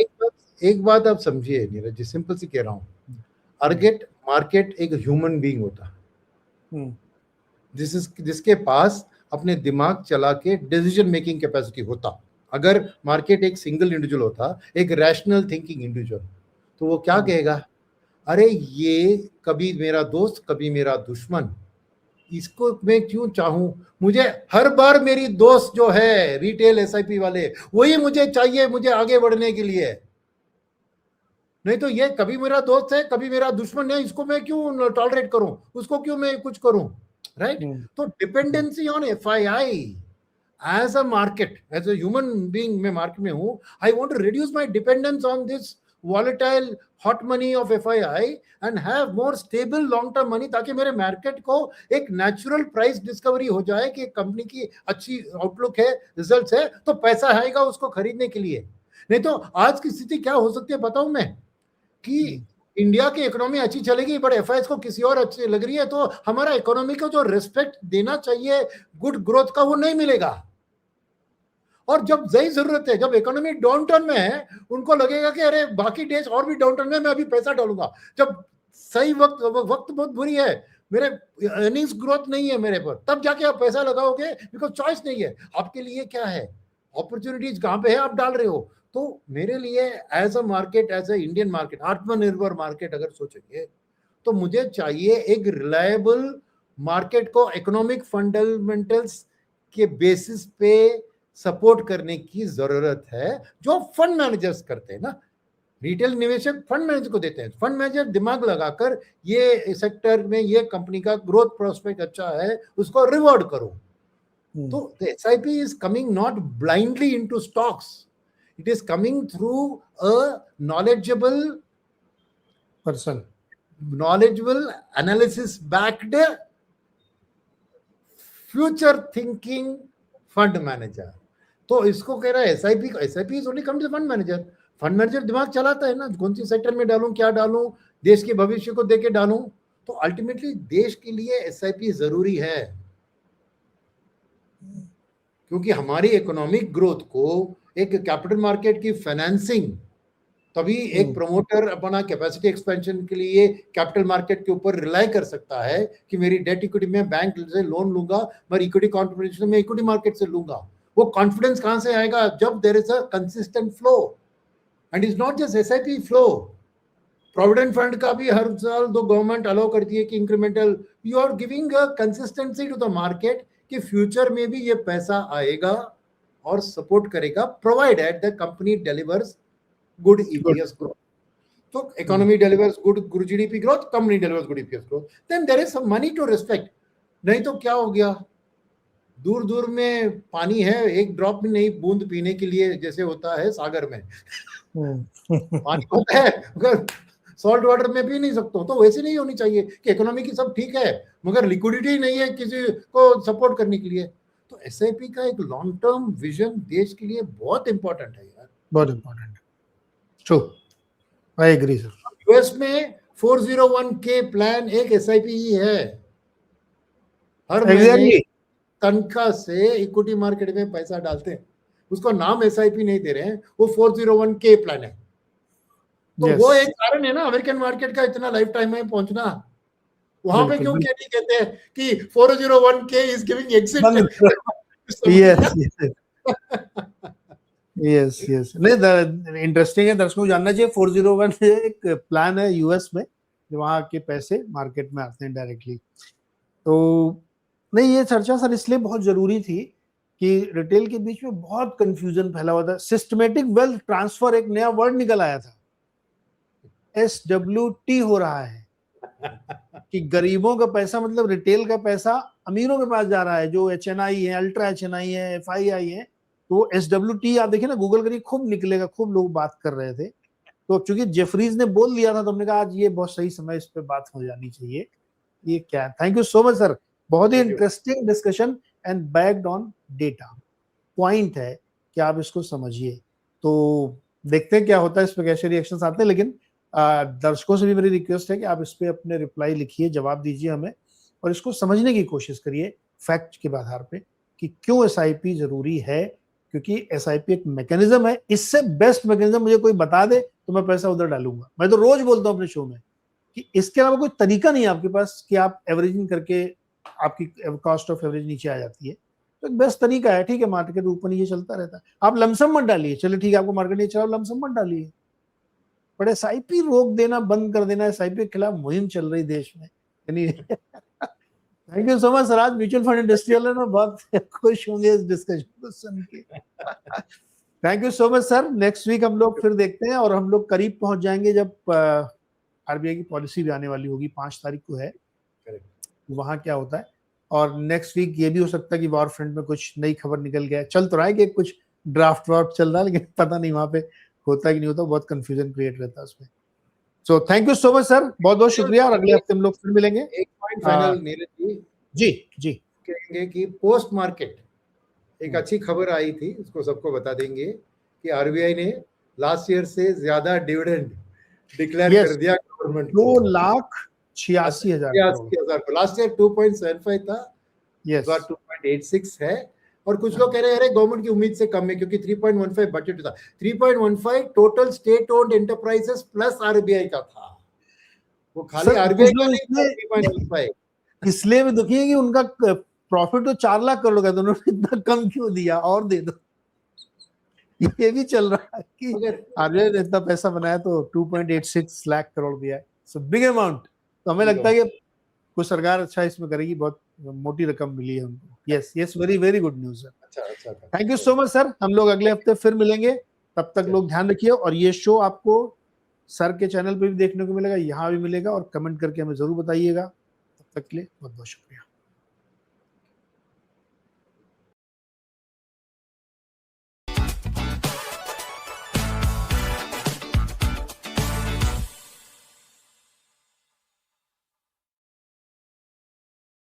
एक बात आप समझिए नीरज जी, सिंपल सी कह रहा हूँ, मार्केट एक ह्यूमन बीइंग होता है जिसके पास अपने दिमाग चला के डिसीजन मेकिंग कैपेसिटी होता। अगर मार्केट एक सिंगल इंडिविजुअल होता, एक रैशनल थिंकिंग इंडिविजुअल, तो वो क्या कहेगा, अरे ये कभी मेरा दोस्त कभी मेरा दुश्मन, इसको मैं क्यों चाहूं, मुझे हर बार मेरी दोस्त जो है रिटेल एसआईपी वाले वही मुझे चाहिए मुझे आगे बढ़ने के लिए, नहीं तो ये कभी मेरा दोस्त है कभी मेरा दुश्मन है, इसको मैं क्यों टॉलरेट करूं, उसको क्यों मैं कुछ करूं, राइट। तो dependency on FII as a market, as a human being, मैं मार्केट में हूं, I want to reduce my dependence on this volatile hot money of FII and have more stable long term money, ताकि मेरे market को एक natural price discovery हो जाए कि कंपनी की अच्छी आउटलुक है, रिजल्ट्स है, तो पैसा आएगा उसको खरीदने के लिए। नहीं तो आज की स्थिति क्या हो सकती है बताऊं मैं, कि इंडिया की इकोनॉमी अच्छी चलेगी बट एफआईएस को किसी और अच्छी लग रही है, तो हमारा इकोनॉमी को जो रिस्पेक्ट देना चाहिए गुड ग्रोथ का, वो नहीं मिलेगा। और जब सही जरूरत है, जब इकोनॉमी डाउन टर्न में है, उनको लगेगा कि अरे बाकी देश और भी डाउन टर्न में, मैं अभी पैसा डालूंगा। जब सही वक्त बहुत बुरी है, मेरे अर्निंग्स ग्रोथ नहीं है मेरे पर, तब जाके आप पैसा लगाओगे, बिकॉज चॉइस नहीं है आपके लिए। क्या है अपॉर्चुनिटीज, कहां पे है आप डाल रहे हो। तो मेरे लिए as a market, as a Indian market, आत्मनिर्भर मार्केट अगर सोचेंगे, तो मुझे चाहिए एक रिलायबल मार्केट को इकोनॉमिक फंडामेंटल्स के बेसिस पे सपोर्ट करने की जरूरत है, जो फंड मैनेजर्स करते हैं ना। रिटेल निवेशक फंड मैनेजर को देते हैं, फंड मैनेजर दिमाग लगाकर ये सेक्टर में ये कंपनी का ग्रोथ प्रोस्पेक्ट अच्छा है, उसको रिवॉर्ड करो। तो SIP is coming not blindly into stocks, it is coming through a knowledgeable person, knowledgeable analysis backed future thinking fund manager. तो इसको कह रहा है SIP is only come to fund manager. Fund manager दिमाग चलाता है ना, कौन सी सेक्टर में डालूं, क्या डालूं, देश के भविष्य को देके डालूं। तो अल्टीमेटली देश के लिए एसआईपी जरूरी है, क्योंकि हमारी इकोनॉमिक ग्रोथ को एक कैपिटल मार्केट की फाइनेंसिंग, तभी एक प्रमोटर अपना कैपेसिटी एक्सपेंशन के लिए कैपिटल मार्केट के ऊपर रिलाई कर सकता है कि मेरी डेट इक्विटी में बैंक से लोन लूंगा, मैं इक्विटी कॉन्ट्रीब्यूशन में इक्विटी मार्केट से लूंगा। वो कॉन्फिडेंस कहां से आएगा? जब there is a consistent flow, and is not just SIP flow. Provident fund का भी हर साल दो गवर्नमेंट अलाउ करती है कि incremental, you are giving a consistency to the market कि फ्यूचर में भी ये पैसा आएगा और सपोर्ट करेगा, provided the company delivers good EPS growth. तो economy delivers good GDP growth, company delivers good EPS growth, then there is some money to respect. नहीं तो क्या हो गया, दूर दूर में पानी है, एक ड्रॉप भी नहीं, बूंद पीने के लिए, जैसे होता है सागर में पानी होता है अगर सॉल्ट वाटर में पी नहीं सकता, तो वैसे नहीं होनी चाहिए कि इकोनॉमी की सब ठीक है मगर लिक्विडिटी नहीं है किसी को सपोर्ट करने के लिए। तो एसआईपी का एक लॉन्ग टर्म विजन देश के लिए बहुत इंपॉर्टेंट है यार, बहुत इंपॉर्टेंट है। True, I agree sir. US में 401k प्लान एक एसआईपी ही है। हर महीने तनख्वाह से इक्विटी मार्केट में पैसा डालते हैं, उसको नाम एसआईपी नहीं दे रहे हैं, वो 401k प्लान है। तो वो एक कारण है ना अमेरिकन मार्केट का इतना लाइफ टाइम में पहुंचना। वहां पे क्यों नहीं कहते हैं कि 401k is giving exit? Yes yes, नहीं इंटरेस्टिंग है, दर्शकों को जानना चाहिए। 401 एक प्लान है यूएस में, वहां के पैसे मार्केट में आते हैं डायरेक्टली। तो नहीं, ये चर्चा सर इसलिए बहुत जरूरी थी कि रिटेल के बीच में बहुत कंफ्यूजन फैला हुआ था। सिस्टमेटिक वेल्थ ट्रांसफर एक नया वर्ड निकल आया था, SWT हो रहा है कि गरीबों का पैसा, मतलब रिटेल का पैसा अमीरों के पास जा रहा है, जो HNI है, अल्ट्रा HNI है, FII है। तो SWT आप देखिए ना, गूगल करिए, खूब निकलेगा, खूब लोग बात कर रहे थे। तो चूंकि जेफरीज ने बोल दिया था तो हमने कहा आज ये बहुत सही समय इस पे बात हो जानी चाहिए। ये क्या, thank you so much sir, बहुत ही interesting discussion and backed on data. Point है कि आप इसको समझिए। तो देखते हैं क्या होता है, इस पे कैसे रिएक्शंस आते हैं। लेकिन दर्शकों से भी मेरी रिक्वेस्ट है कि आप इस पे अपने रिप्लाई लिखिए, जवाब दीजिए हमें, और इसको समझने की कोशिश करिए फैक्ट के आधार पे कि क्यों एसआईपी जरूरी है। क्योंकि एसआईपी एक मैकेनिज्म है, इससे बेस्ट मैकेनिज्म मुझे कोई बता दे तो मैं पैसा उधर डालूंगा। मैं तो रोज बोलता हूँ अपने शो में कि इसके अलावा कोई तरीका नहीं है आपके पास कि आप एवरेजिंग करके आपकी कॉस्ट ऑफ एवरेज नीचे आ जाती है। तो एक बेस्ट तरीका है, ठीक है, मार्केट ऊपर नीचे चलता रहता है, आप लमसम मत डालिए। चलिए ठीक है, आपको मार्केट नहीं चला, लमसम मत डालिए, पर एसआईपी रोक देना, बंद कर देना, एसआईपी के खिलाफ मुहिम चल रही देश में। यानी thank you so much sir, आज म्यूचुअल फंड इंडस्ट्रियल है ना, बहुत खुश होंगे इस डिस्कशन को सुन के। Thank you so much sir. Next week हम लोग फिर देखते हैं, और हम लोग करीब पहुंच जाएंगे जब आरबीआई की पॉलिसी भी आने वाली होगी, 5 तारीख को है, वहां क्या होता है। और नेक्स्ट वीक ये भी हो सकता है कि वॉर फ्रंट में कुछ नई खबर निकल गया, चल तो रहा है कि कुछ ड्राफ्ट चल रहा है, लेकिन पता नहीं वहां पे होता है कि नहीं होता, बहुत कंफ्यूजन क्रिएट रहता है उसमें। So thank you so much sir, बहुत बहुत शुक्रिया, और अगले हफ्ते हम लोग फिर मिलेंगे। एक पॉइंट फाइनल नीरज जी जी कहेंगे कि पोस्ट मार्केट एक अच्छी खबर आई थी, उसको सबको बता देंगे कि आरबीआई ने लास्ट ईयर से ज्यादा डिविडेंड डिक्लेयर कर दिया गवर्नमेंट को, 2,86,000 को। लास्ट ईयर 2.75 था, इस बार 2.86 है। और कुछ लोग कह रहे हैं अरे गवर्नमेंट की उम्मीद से कम है, क्योंकि 3.15 बजट था। 3.15 total state owned enterprises plus RBI का था, वो खाली आरबीआई का नहीं था 3.15। इसलिए भी दुखी है कि उनका प्रॉफिट तो 4 लाख करोड़ का था, उन्होंने इतना कम क्यों दिया, और दे दो। ये भी चल रहा है कि आरबीआई ने इतना पैसा बनाया तो 2.86 लाख करोड़ दिया है, सो बिग अमाउंट। तो हमें लगता है कि कुछ सरकार अच्छा इसमें करेगी, बहुत मोटी रकम मिली है उनको। Yes yes, very very good news sir. अच्छा, thank you so much sir, हम लोग अगले हफ्ते फिर मिलेंगे, तब तक लोग ध्यान रखिए। और ये शो आपको सर के चैनल पे भी देखने को मिलेगा, यहाँ भी मिलेगा, और कमेंट करके हमें जरूर बताइएगा। तब तक के लिए बहुत बहुत शुक्रिया।